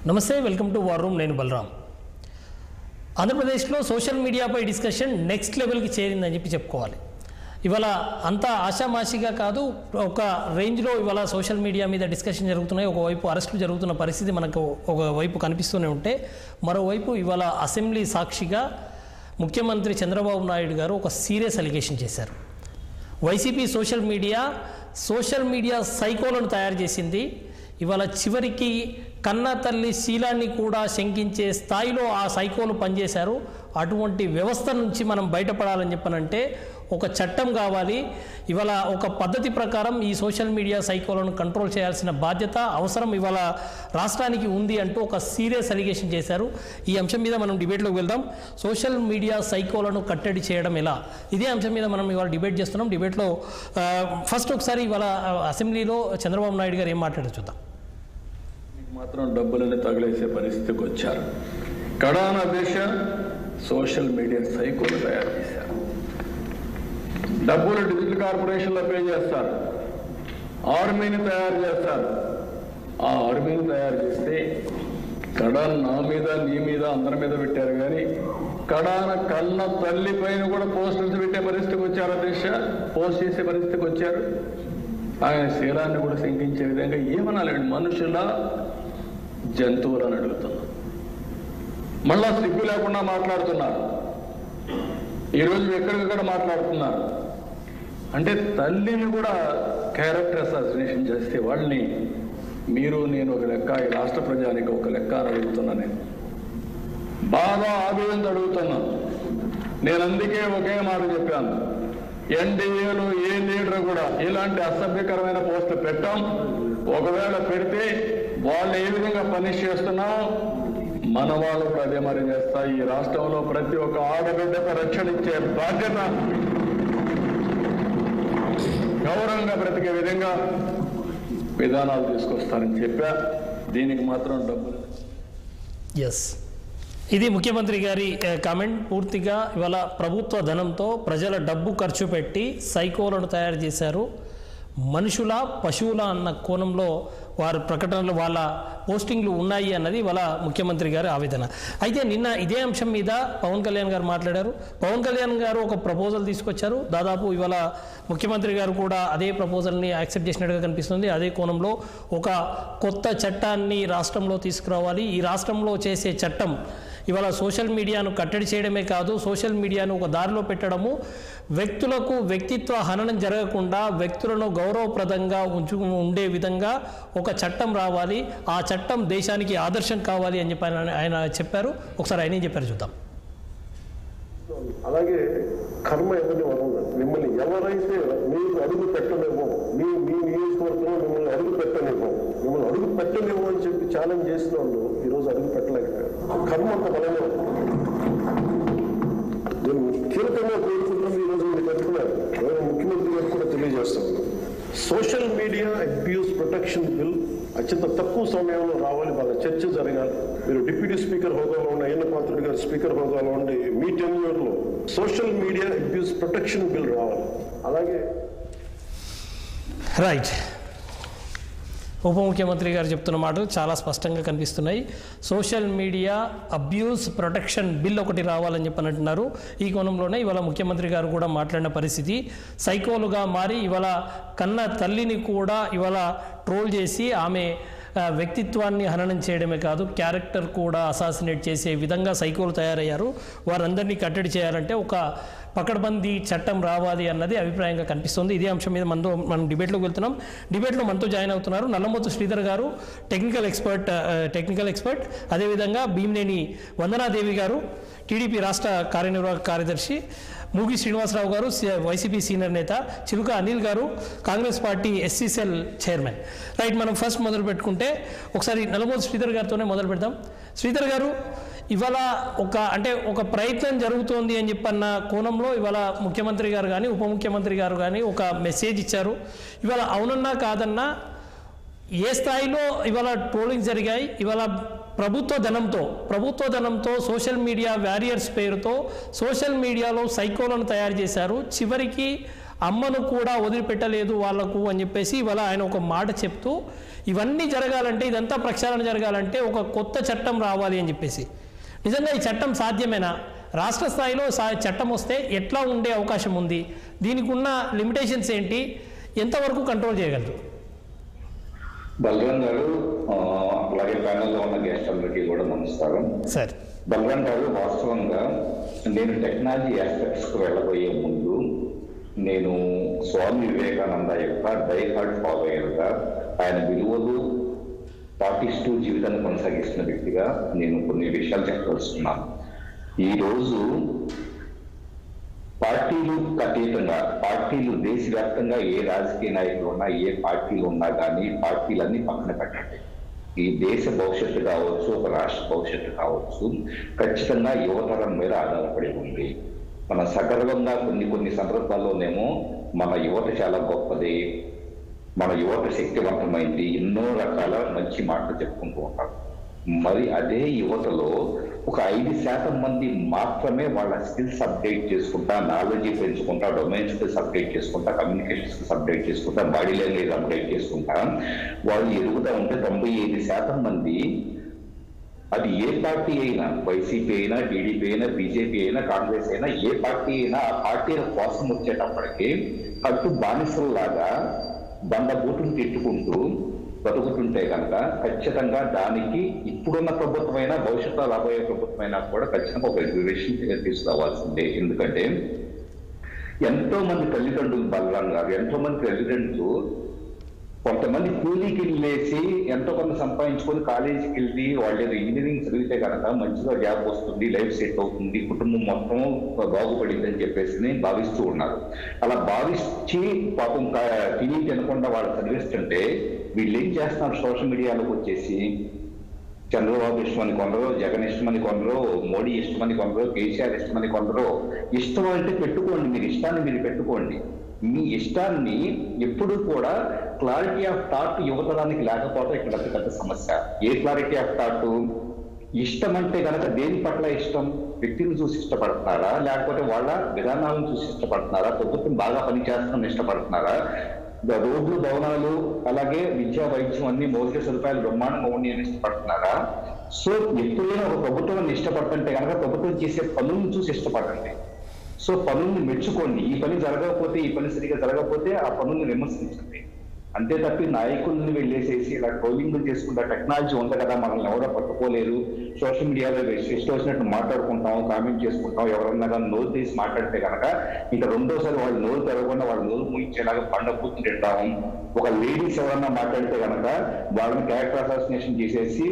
నమస్తే, welcome to war room. నేను బలరాం. ఆంధ్రప్రదేశ్లో సోషల్ మీడియాపై డిస్కషన్ నెక్స్ట్ లెవెల్కి చేరిందని చెప్పుకోవాలి. ఇవాళ అంతా ఆషామాషిగా కాదు, ఒక రేంజ్లో ఇవాళ సోషల్ మీడియా మీద డిస్కషన్ జరుగుతున్నాయి. ఒకవైపు అరెస్టులు జరుగుతున్న పరిస్థితి మనకు ఒకవైపు కనిపిస్తూనే ఉంటే, మరోవైపు ఇవాళ అసెంబ్లీ సాక్షిగా ముఖ్యమంత్రి చంద్రబాబు నాయుడు గారు ఒక సీరియస్ అలిగేషన్ చేశారు. వైసీపీ సోషల్ మీడియా సైకోలను తయారు చేసింది. ఇవాళ చివరికి కన్న తల్లి శీలాన్ని కూడా శంకించే స్థాయిలో ఆ సైకోలు పనిచేశారు. అటువంటి వ్యవస్థ నుంచి మనం బయటపడాలని చెప్పనంటే ఒక చట్టం కావాలి. ఇవాళ ఒక పద్ధతి ప్రకారం ఈ సోషల్ మీడియా సైకోలను కంట్రోల్ చేయాల్సిన బాధ్యత, అవసరం ఇవాళ రాష్ట్రానికి ఉంది అంటూ ఒక సీరియస్ అలిగేషన్ చేశారు. ఈ అంశం మీద మనం డిబేట్లోకి వెళ్దాం. సోషల్ మీడియా సైకోలను కట్టడి చేయడం ఎలా, ఇదే అంశం మీద మనం ఇవాళ డిబేట్ చేస్తున్నాం. డిబేట్లో ఫస్ట్ ఒకసారి ఇవాళ అసెంబ్లీలో చంద్రబాబు నాయుడు గారు ఏం మాట్లాడారు చూద్దాం. మాత్రం డబ్బులని తగిలేసే పరిస్థితికి వచ్చారు. కడాన దేశ సోషల్ మీడియా సైకోలు తయారు చేశారు. డబ్బులు డిజిటల్ కార్పొరేషన్లో పే చేస్తారు, ఆర్మీని తయారు చేస్తారు. ఆ ఆర్మీని తయారు చేస్తే కడాన నా మీద నీ మీద అందరి మీద పెట్టారు, కానీ కడాన కన్న తల్లి పైన కూడా పోస్టర్స్ పెట్టే పరిస్థితికి వచ్చారు. దేశ పోస్ట్ చేసే పరిస్థితికి వచ్చారు. ఆయన శీలాన్ని కూడా శంకించే విధంగా ఏమనాలండి, మనుషుల జంతువులని అడుగుతున్నారు. మళ్ళా సిగ్గు లేకుండా మాట్లాడుతున్నారు. ఈరోజు ఎక్కడికక్కడ మాట్లాడుతున్నారు. అంటే తల్లిని కూడా క్యారెక్టర్ అసాసినేషన్ చేస్తే వాళ్ళని మీరు నేను ఒక లెక్క, ఈ రాష్ట్ర ప్రజానికి ఒక లెక్క అని అడుగుతున్నా. నేను బాగా ఆవేదన అడుగుతున్నాను. నేను అందుకే ఒకే మాట చెప్పాను, ఎన్డీఏలో ఏ లీడర్ కూడా ఇలాంటి అసభ్యకరమైన పోస్టులు పెట్టాం. ఒకవేళ పెడితే వాళ్ళు ఏ విధంగా పనిష్ చేస్తున్నామో మన వాళ్ళు కూడా అదే మరి చేస్తా. ఈ రాష్ట్రంలో ప్రతి ఒక్క ఆడబిడ్డకు రక్షణ ఇచ్చే బాధ్యత, గౌరవంగా బ్రతికే విధంగా విధానాలు తీసుకొస్తారని చెప్పా. దీనికి మాత్రం డబ్బులు. ఎస్, ఇది ముఖ్యమంత్రి గారి కామెంట్. పూర్తిగా ఇవాళ ప్రభుత్వ ధనంతో ప్రజల డబ్బు ఖర్చు పెట్టి సైకోలను తయారు చేశారు. మనుషుల పశువుల అన్న కోణంలో వారి ప్రకటనలు, వాళ్ళ పోస్టింగ్లు ఉన్నాయి అన్నది వాళ్ళ ముఖ్యమంత్రి గారి ఆవేదన. అయితే నిన్న ఇదే అంశం మీద పవన్ కళ్యాణ్ గారు మాట్లాడారు. పవన్ కళ్యాణ్ గారు ఒక ప్రపోజల్ తీసుకొచ్చారు. దాదాపు ఇవాళ ముఖ్యమంత్రి గారు కూడా అదే ప్రపోజల్ని యాక్సెప్ట్ చేసినట్టుగా కనిపిస్తుంది. అదే కోణంలో ఒక కొత్త చట్టాన్ని రాష్ట్రంలో తీసుకురావాలి. ఈ రాష్ట్రంలో చేసే చట్టం ఇవాళ సోషల్ మీడియాను కట్టడి చేయడమే కాదు, సోషల్ మీడియాను ఒక దారిలో పెట్టడము, వ్యక్తులకు వ్యక్తిత్వ హననం జరగకుండా వ్యక్తులను గౌరవప్రదంగా ఉండే విధంగా ఒక చట్టం రావాలి. ఆ చట్టం దేశానికి ఆదర్శం కావాలి అని చెప్పి ఆయన చెప్పారు. ఒకసారి ఆయన ఏం చెప్పారు చూద్దాం. అలాగే కర్మ ఎవరిని వదలదు. మిమ్మల్ని ఎవరైతే మీకు అడుగు పెట్టనివ్వం, మీ నియోజకవర్గంలో మిమ్మల్ని అడుగు పెట్టనివ్వం, మిమ్మల్ని అడుగు పెట్టనివ్వం అని చెప్పి ఛాలెంజ్ చేసిన వాళ్ళు ఈరోజు అడుగు పెట్టలేకపోయారు. కర్మ అంత బలంగా నేను కీలకంగా కోరుకుంటున్నాను. ఈరోజు మీరు పెట్టుకున్నారు, ముఖ్యమంత్రి గారు కూడా తెలియజేస్తాను. Social media abuse protection bill అత్యంత తక్కువ సమయంలో రావాలి, బాగా చర్చ జరగాలి. మీరు డిప్యూటీ స్పీకర్ హోదాలో ఉన్న అయ్యన్న పాత్రుడు గారు స్పీకర్ హోదాలో ఉండి మీ టెన్యూర్లో social media abuse protection bill రావాలి. అలాగే రైట్, ఉప ముఖ్యమంత్రి గారు చెప్తున్న మాటలు చాలా స్పష్టంగా కనిపిస్తున్నాయి. Social media abuse protection bill ఒకటి రావాలని చెప్పని అంటున్నారు. ఈ కోణంలోనే ఇవాళ ముఖ్యమంత్రి గారు కూడా మాట్లాడిన పరిస్థితి, సైకోలుగా మారి ఇవాళ కన్న తల్లిని కూడా ఇవాళ ట్రోల్ చేసి ఆమె వ్యక్తిత్వాన్ని హననం చేయడమే కాదు, క్యారెక్టర్ కూడా అసాసినేట్ చేసే విధంగా సైకోలు తయారయ్యారు. వారందరినీ కట్టడి చేయాలంటే ఒక పకడ్బందీ చట్టం రావాలి అన్నది అభిప్రాయంగా కనిపిస్తుంది. ఇదే అంశం మీద మనం డిబేట్లోకి వెళ్తున్నాం. డిబేట్లో మనతో జాయిన్ అవుతున్నారు నల్లమోతు శ్రీధర్ గారు, టెక్నికల్ ఎక్స్పర్ట్, అదేవిధంగా భీమినేని వందనాదేవి గారు, టీడీపీ రాష్ట్ర కార్యనిర్వాహక కార్యదర్శి, మూగి శ్రీనివాసరావు గారు, వైసీపీ సీనియర్ నేత, చిలుక అనిల్ గారు, Congress party SC cell chairman. Right, మనం ఫస్ట్ మొదలు పెట్టుకుంటే ఒకసారి నల్లమోతు శ్రీధర్ గారితోనే మొదలు పెడదాం. శ్రీధర్ గారు, ఇవాళ ఒక ప్రయత్నం జరుగుతోంది అని చెప్పన్న కోణంలో ఇవాళ ముఖ్యమంత్రి గారు కానీ ఉప ముఖ్యమంత్రి గారు కానీ ఒక మెసేజ్ ఇచ్చారు. ఇవాళ అవునన్నా కాదన్నా ఏ స్థాయిలో ఇవాళ ట్రోలింగ్ జరిగాయి, ఇవాళ ప్రభుత్వ ధనంతో సోషల్ మీడియా వారియర్స్ పేరుతో సోషల్ మీడియాలో సైకోలను తయారు చేశారు. చివరికి అమ్మను కూడా వదిలిపెట్టలేదు వాళ్లకు అని చెప్పేసి ఇవాళ ఆయన ఒక మాట చెప్తూ ఇవన్నీ జరగాలంటే, ఇదంతా ప్రక్షాళన జరగాలంటే ఒక కొత్త చట్టం రావాలి అని చెప్పేసి. నిజంగా ఈ చట్టం సాధ్యమేనా? రాష్ట్ర స్థాయిలో చట్టం వస్తే ఎట్లా ఉండే అవకాశం ఉంది? దీనికి ఉన్న లిమిటేషన్స్ ఏంటి? ఎంతవరకు కంట్రోల్ చేయగలరు? బలరాం గారు, అలాగే ప్యానెల్లో ఉన్న గెస్ట్ అందరికీ కూడా నమస్కారం. సార్, బలరాం గారు, వాస్తవంగా నేను టెక్నాలజీ ఆస్పెక్ట్స్కి వెళ్ళబోయే ముందు నేను స్వామి వివేకానంద యొక్క డైహార్డ్ ఫాలోయర్గా, ఆయన విలువలు పాటిస్తూ జీవితాన్ని కొనసాగిస్తున్న వ్యక్తిగా నేను కొన్ని విషయాలు చెప్పదలుచుకున్నాను. ఈరోజు పార్టీలు అతీతంగా, పార్టీలు దేశవ్యాప్తంగా ఏ రాజకీయ నాయకులు ఉన్నా, ఏ పార్టీలు ఉన్నా కానీ పార్టీలన్నీ పక్కన పెట్టండి. ఈ దేశ భవిష్యత్తు కావచ్చు, ఒక రాష్ట్ర భవిష్యత్తు కావచ్చు, ఖచ్చితంగా యువతరం మీద ఆధారపడి ఉంది. మన సగర్వంగా కొన్ని సందర్భాల్లోనేమో మన యువత చాలా గొప్పది, మన యువత శక్తివంతమైంది, ఎన్నో రకాల మంచి మాటలు చెప్పుకుంటూ ఉంటాం. మరి అదే యువతలో ఒక 5% మంది మాత్రమే వాళ్ళ స్కిల్స్ అప్డేట్ చేసుకుంటా, నాలెడ్జ్ పెంచుకుంటా, డొమైన్ స్కిల్స్ అప్డేట్ చేసుకుంటా, కమ్యూనికేషన్ స్కిల్స్ అప్డేట్ చేసుకుంటా, బాడీ లాంగ్వేజ్ అప్డేట్ చేసుకుంటా వాళ్ళు ఎదుగుతూ ఉంటే 95% మంది, అది ఏ పార్టీ అయినా, వైసీపీ అయినా, టీడీపీ అయినా, బీజేపీ అయినా, కాంగ్రెస్ అయినా, ఏ పార్టీ అయినా, ఆ పార్టీల కోసం వచ్చేటప్పటికి కట్టు బానిసల్లాగా బండబూటును తిట్టుకుంటూ బతుకుతుంటే కనుక ఖచ్చితంగా దానికి ఇప్పుడున్న ప్రభుత్వమైనా, భవిష్యత్తులో రాబోయే ప్రభుత్వమైనా కూడా ఖచ్చితంగా ఒక రిజర్వేషన్ తీసుకురావాల్సిందే. ఎందుకంటే ఎంతో మంది తల్లిదండ్రులు, బలరాం గారు, ఎంతో మంది తల్లిదండ్రులు కొంతమంది కూలీకి వెళ్ళేసి ఎంతో కొంత సంపాదించుకొని కాలేజీకి వెళ్ళి వాళ్ళు ఇంజనీరింగ్ చదివితే కనుక మంచిగా జాబ్ వస్తుంది, లైఫ్ సెట్ అవుతుంది, కుటుంబం మొత్తం బాగుపడింది అని చెప్పేసి భావిస్తూ ఉన్నారు. అలా భావించి పాపం తిని తినకుండా వాళ్ళు చదివిస్తుంటే వీళ్ళు ఏం చేస్తున్నారు? సోషల్ మీడియాలోకి వచ్చేసి చంద్రబాబు ఇష్టమని కొందరు, జగన్ ఇష్టమని కొందరు, మోడీ ఇష్టమని కొందరు, కేసీఆర్ ఇష్టమని కొందరు. ఇష్టం అంటే పెట్టుకోండి, మీరు ఇష్టాన్ని మీరు పెట్టుకోండి. మీ ఇష్టాన్ని ఎప్పుడు కూడా క్లారిటీ ఆఫ్ థాట్ యువతరానికి లేకపోతే ఇక్కడ పెద్ద సమస్య. ఏ క్లారిటీ ఆఫ్ థాట్? ఇష్టం అంటే కనుక దేని పట్ల ఇష్టం? వ్యక్తిని చూసి ఇష్టపడుతున్నారా, లేకపోతే వాళ్ళ విధానాలను చూసి ఇష్టపడుతున్నారా, ప్రభుత్వం బాగా పనిచేస్తుందని ఇష్టపడుతున్నారా, రోడ్లు, భవనాలు, అలాగే విద్యా, వైద్యం అన్ని మౌలిక సదుపాయాలు బ్రహ్మాండంగా ఉన్నాయని ఇష్టపడుతున్నారా? సో ఎప్పుడైనా ఒక ప్రభుత్వాన్ని ఇష్టపడుతుంటే కనుక ప్రభుత్వం చేసే పనులను చూసి ఇష్టపడండి. సో పనుల్ని మెచ్చుకోండి. ఈ పని జరగకపోతే, ఈ పని సరిగా జరగకపోతే ఆ పనుల్ని విమర్శించండి. అంతే తప్పి నాయకుల్ని వెళ్ళేసేసి ఇలా ట్రోలింగ్లు చేసుకుంటా, టెక్నాలజీ ఉంది కదా మనల్ని ఎవరో పట్టుకోలేరు, సోషల్ మీడియాలో ఇష్టం వచ్చినట్టు మాట్లాడుకుంటాం, కామెంట్ చేసుకుంటాం, ఎవరన్నా కానీ నోరు తీసి మాట్లాడితే కనుక ఇంకా రెండోసారి వాళ్ళు నోరు తెరవకుండా వాళ్ళు నోరు ముగించేలాగా పండ పూర్తి తింటాము. ఒక లేడీస్ ఎవరన్నా మాట్లాడితే కనుక వాళ్ళని క్యారెక్టర్ అసాసినేషన్ చేసేసి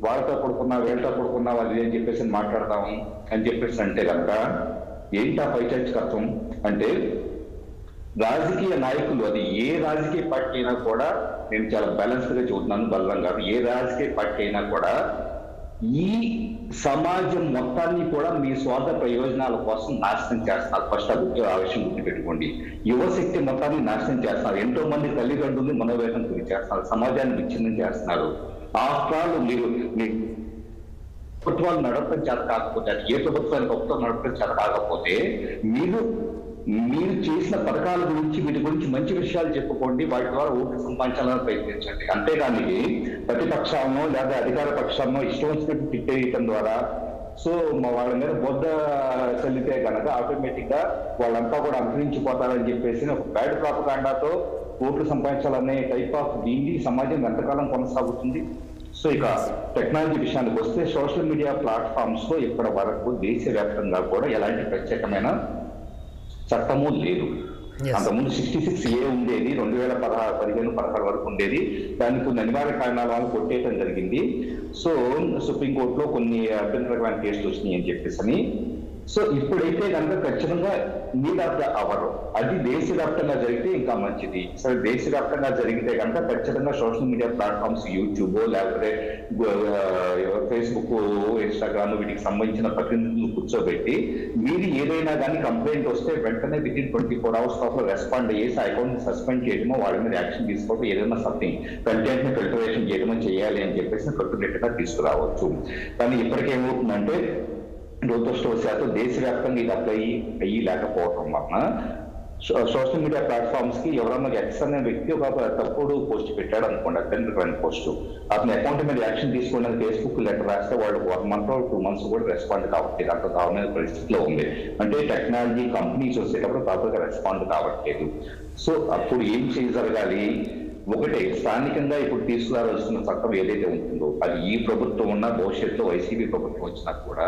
వాళ్ళతో పడుకున్నా, వీళ్ళతో పడుకున్నా వాళ్ళు ఏం చెప్పేసి మాట్లాడతాము అని చెప్పేసి అంటే కనుక ఏంటా పైచాచికత్వం? అంటే రాజకీయ నాయకులు, అది ఏ రాజకీయ పార్టీ అయినా కూడా, నేను చాలా బ్యాలెన్స్డ్ గా చెబుతున్నాను బలరాం గారు, ఏ రాజకీయ పార్టీ అయినా కూడా ఈ సమాజం మొత్తాన్ని కూడా మీ స్వార్థ ప్రయోజనాల కోసం నాశనం చేస్తున్నారు. ఫస్ట్ ఆ విషయం గుర్తుపెట్టుకోండి. యువశక్తి మొత్తాన్ని నాశనం చేస్తున్నారు. ఎంతో మంది తల్లిదండ్రుల్ని మనోవేదన గురి చేస్తున్నారు, సమాజాన్ని విచ్ఛిన్నం చేస్తున్నారు. ఆఫ్టర్ ఆల్ మీరు ప్రభుత్వాలు నడపడం చేత కాకపోతే, అది ఏ ప్రభుత్వానికి ప్రభుత్వం నడపడం చేత కాకపోతే మీరు చేసిన పథకాల గురించి, వీటి గురించి మంచి విషయాలు చెప్పుకోండి, వాటి ద్వారా ఓట్లు సంపాదించాలని ప్రయత్నించండి. అంతేగాని ప్రతిపక్షాలను లేదా అధికార పక్షాలను ఇష్టం వచ్చినట్టు తిట్టేయటం ద్వారా సో వాళ్ళ మీద బొద్ద చల్లితే కనుక ఆటోమేటిక్ గా వాళ్ళంతా కూడా అంతరించిపోతారని చెప్పేసి ఒక బ్యాడ్ ప్రాపగాండాతో ఓట్లు సంపాదించాలనే టైప్ ఆఫ్ దీన్ని సమాజం ఎంతకాలం కొనసాగుతుంది? సో ఇక టెక్నాలజీ విషయానికి వస్తే, సోషల్ మీడియా ప్లాట్ఫామ్స్ లో ఇప్పటి వరకు దేశవ్యాప్తంగా కూడా ఎలాంటి ప్రత్యేకమైన చట్టము లేదు. అంతకుముందు 66A ఉండేది, 2015-16 వరకు ఉండేది. దానికి కొన్ని అనివార్య కారణాల వల్ల కొట్టేయడం జరిగింది. సో సుప్రీంకోర్టులో కొన్ని అభ్యంతరకమైన కేసులు వచ్చినాయి అని చెప్పేసి. సో ఇప్పుడైతే కనుక ఖచ్చితంగా నీడ్ ఆఫ్ ద అవర్, అది దేశవ్యాప్తంగా జరిగితే ఇంకా మంచిది. సరే దేశవ్యాప్తంగా జరిగితే కనుక ఖచ్చితంగా సోషల్ మీడియా ప్లాట్ఫామ్స్, యూట్యూబ్ లేకపోతే ఫేస్బుక్, ఇన్స్టాగ్రామ్, వీటికి సంబంధించిన ప్రతినిధులు కూర్చోబెట్టి మీరు ఏదైనా కానీ కంప్లైంట్ వస్తే వెంటనే వితిన్ 24 hours లోపల రెస్పాండ్ చేసి అకౌంట్ సస్పెండ్ చేయడమో, వాళ్ళ మీద యాక్షన్ తీసుకోవడం, ఏదైనా సంథింగ్ కంటెంట్ ని ఫిల్టరేషన్ చేయడమో చేయాలి అని చెప్పేసి కట్టుదిట్టగా తీసుకురావచ్చు. కానీ ఇప్పటికేమవుతుందంటే దురదృష్టవశాత్తు దేశవ్యాప్తంగా ఇది అప్లై అయ్యి లేకపోవటం వలన సోషల్ మీడియా ప్లాట్ఫామ్స్ కి ఎవరన్నా ఎక్స్ అనే వ్యక్తి ఒక తప్పుడు పోస్ట్ పెట్టాడు అనుకోండి, అతని పోస్ట్, అతని అకౌంట్ మీద యాక్షన్ తీసుకోవడానికి ఫేస్బుక్ లెటర్ రాస్తే వాళ్ళు 1 month 2 months కూడా రెస్పాండ్ కావట్లేదు. అంత దారుణమైన పరిస్థితిలో ఉంది. అంటే టెక్నాలజీ కంపెనీస్ వచ్చేటప్పుడు ప్రాపర్గా రెస్పాండ్ కావట్లేదు. సో అప్పుడు ఏం చేయగలగాలి? ఒకటే, స్థానికంగా ఇప్పుడు తీసుకురావాల్సిన చట్టం ఏదైతే ఉంటుందో అది ఈ ప్రభుత్వం ఉన్న భవిష్యత్తులో వైసీపీ ప్రభుత్వం వచ్చినా కూడా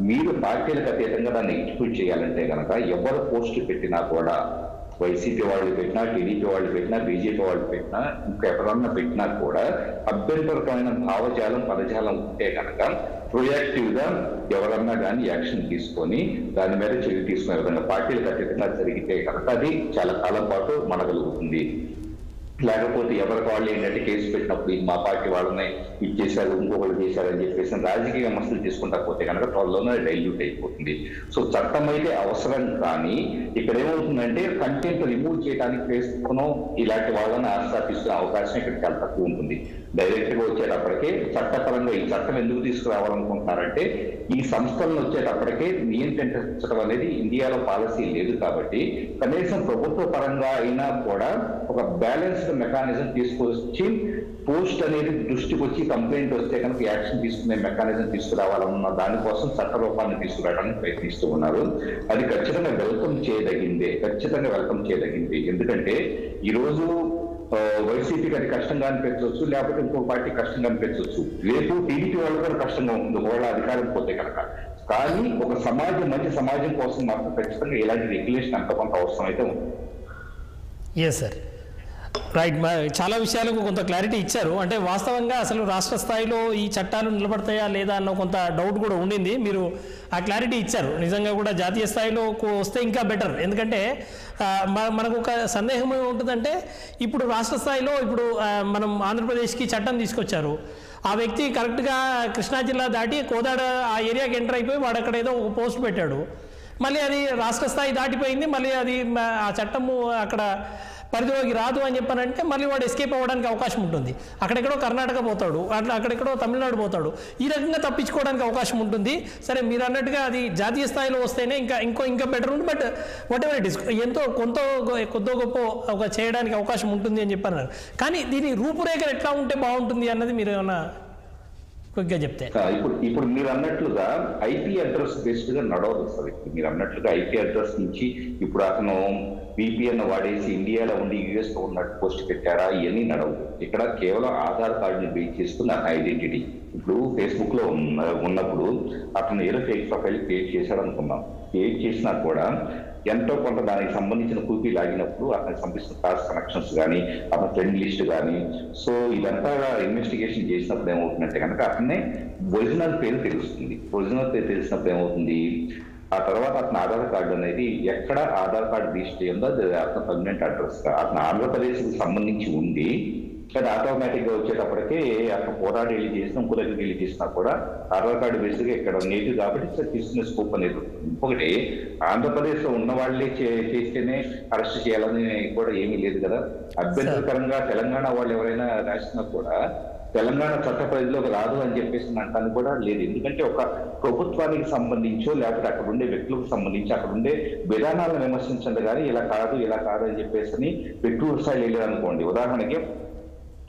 మీరు పార్టీలకు అతీతంగా దాన్ని ఎగ్జిక్యూట్ చేయాలంటే కనుక ఎవరు పోస్ట్ పెట్టినా కూడా, వైసీపీ వాళ్ళు పెట్టినా, టీడీపీ వాళ్ళు పెట్టినా, బీజేపీ వాళ్ళు పెట్టినా, ఇంకెవరన్నా పెట్టినా కూడా అభ్యంతరకరమైన భావజాలం పదజాలం ఉంటే కనుక ప్రొయాక్టివ్ గా ఎవరన్నా కానీ యాక్షన్ తీసుకొని దాని మీద చర్య తీసుకునే విధంగా పార్టీలకు అతీతంగా జరిగితే కనుక అది చాలా కాలం పాటు మనగలుగుతుంది. లేకపోతే ఎవరికి వాళ్ళు ఏంటంటే కేసు పెట్టినప్పుడు మా పార్టీ వాళ్ళని ఇచ్చేసారు, ఇంకొకళ్ళు చేశారు అని చెప్పేసి రాజకీయ విమర్శలు తీసుకుంటా పోతే కనుక త్వరలోనే డైల్యూట్ అయిపోతుంది. సో చట్టం అయితే అవసరం, కానీ ఇక్కడ ఏమవుతుందంటే కంటెంట్ రిమూవ్ చేయడానికి ఫేస్బుక్ను ఇలాంటి వాళ్ళని ఆశ్రయిస్తున్న అవకాశం ఇక్కడ చాలా తక్కువ ఉంటుంది. డైరెక్ట్ గా వచ్చేటప్పటికే చట్టపరంగా ఈ చట్టం ఎందుకు తీసుకురావాలనుకుంటున్నారంటే ఈ సంస్థలను వచ్చేటప్పటికే నియంత్రించడం అనేది ఇండియాలో పాలసీ లేదు కాబట్టి కనీసం ప్రభుత్వ పరంగా అయినా కూడా ఒక బ్యాలెన్స్ మెకానిజం తీసుకొచ్చి పోస్ట్ అనేది దృష్టికి వచ్చి కంప్లైంట్ వస్తే కనుక యాక్షన్ తీసుకునే మెకానిజం తీసుకురావాలన్న దానికోసం చట్ట రూపాన్ని తీసుకురావడానికి ప్రయత్నిస్తూ ఉన్నారు. అది ఖచ్చితంగా వెల్కమ్ చేయదగిందే. ఎందుకంటే ఈరోజు వైసీపీకి అది కష్టంగా అనిపించవచ్చు, లేకపోతే ఇంకో పార్టీ కష్టంగా అనిపించవచ్చు, రేపు టీడీపీ వాళ్ళు కూడా కష్టంగా ఉంటుంది వాళ్ళ అధికారం పోతే కనుక. కానీ ఒక మంచి సమాజం కోసం మాత్రం ఖచ్చితంగా ఇలాంటి రెగ్యులేషన్ అంత కొంత అవసరం అయితే ఉంది. Yes sir, right. చాలా విషయాలకు కొంత క్లారిటీ ఇచ్చారు. అంటే వాస్తవంగా అసలు రాష్ట్ర స్థాయిలో ఈ చట్టాలు నిలబడతాయా లేదా అన్న కొంత డౌట్ కూడా ఉండింది. మీరు ఆ క్లారిటీ ఇచ్చారు. నిజంగా కూడా జాతీయ స్థాయిలో వస్తే ఇంకా బెటర్. ఎందుకంటే మనకు ఒక సందేహం ఏముంటుందంటే ఇప్పుడు రాష్ట్ర స్థాయిలో ఇప్పుడు మనం ఆంధ్రప్రదేశ్కి చట్టం తీసుకొచ్చారు. ఆ వ్యక్తి కరెక్ట్గా కృష్ణా జిల్లా దాటి కోదాడ ఆ ఏరియాకి ఎంటర్ అయిపోయి వాడు అక్కడ ఏదో ఒక పోస్ట్ పెట్టాడు. మళ్ళీ అది రాష్ట్ర స్థాయి దాటిపోయింది, మళ్ళీ అది ఆ చట్టము అక్కడ పరిధిలోకి రాదు అని చెప్పానంటే మళ్ళీ వాడు ఎస్కేప్ అవ్వడానికి అవకాశం ఉంటుంది. అక్కడెక్కడో కర్ణాటక పోతాడు, అక్కడెక్కడో తమిళనాడు పోతాడు. ఈ రకంగా తప్పించుకోవడానికి అవకాశం ఉంటుంది. సరే, మీరు అన్నట్టుగా అది జాతీయ స్థాయిలో వస్తేనే ఇంకా బెటర్ ఉంది. But what ever it is, ఎంతో కొద్దో గొప్ప ఒక చేయడానికి అవకాశం ఉంటుంది అని చెప్పన్నారు. కానీ దీని రూపురేఖలు ఎట్లా ఉంటే బాగుంటుంది అన్నది మీరు ఏమన్నా క్విక్గా చెప్తే. ఇప్పుడు మీరు అన్నట్లుగా ఐపీ అడ్రస్ బేస్డ్ గా నడవదు సార్. మీరు అన్నట్లుగా ఐపీ అడ్రస్ నుంచి ఇప్పుడు అతను VPN వాడేసి ఇండియాలో ఉండి US లో ఉన్నట్టు పోస్ట్ పెట్టారా, ఇవన్నీ నడవదు. ఇక్కడ కేవలం ఆధార్ కార్డుని బేస్ చేసుకున్న ఐడెంటిటీ. ఇప్పుడు ఫేస్బుక్ లో ఉన్నప్పుడు అతను ఏదో ఫేక్ ప్రొఫైల్ క్రియేట్ చేశాడు అనుకున్నాం. క్రియేట్ చేసినా కూడా ఎంతో కొంత దానికి సంబంధించిన కూపీ లాగినప్పుడు అతనికి సంబంధించిన క్లాస్ కనెక్షన్స్ కానీ అతని ఫ్రెండ్ లిస్ట్ కానీ, సో ఇదంతా ఇన్వెస్టిగేషన్ చేసినప్పుడు ఏమవుతుందంటే కనుక అతనే ఒరిజినల్ పేరు తెలుస్తుంది. ఒరిజినల్ పేరు తెలిసినప్పుడు ఏమవుతుంది, ఆ తర్వాత అతని ఆధార్ కార్డు అనేది ఎక్కడ ఆధార్ కార్డు రిజిస్టర్ అయ్యిందో అది అతని పర్మనెంట్ అడ్రస్ అతను ఆంధ్రప్రదేశ్కి సంబంధించి ఉంది. కానీ ఆటోమేటిక్ గా వచ్చేటప్పటికి అక్కడ పోరాడి వెళ్ళి చేసినా ఇంకో దగ్గరికి వెళ్ళి చేసినా కూడా ఆధార్ కార్డు బేస్డ్గా ఇక్కడ నేటివ్ కాబట్టి తీసుకునే స్కోప్ అనేది ఉంటుంది. ఇంకొకటి, ఆంధ్రప్రదేశ్ లో ఉన్న వాళ్ళే చేస్తేనే అరెస్ట్ చేయాలని కూడా ఏమీ లేదు కదా. అభ్యంతరకరంగా తెలంగాణ వాళ్ళు ఎవరైనా రాసినా కూడా తెలంగాణ చట్ట పరిధిలోకి రాదు అని చెప్పేసి అంటానికి కూడా లేదు. ఎందుకంటే ఒక ప్రభుత్వానికి సంబంధించో లేకపోతే అక్కడ ఉండే వ్యక్తులకు సంబంధించి అక్కడ ఉండే విధానాలను విమర్శించండి కానీ ఇలా కాదు అని చెప్పేసి వ్యక్తుల స్థాయి వెళ్ళారు అనుకోండి. ఉదాహరణకి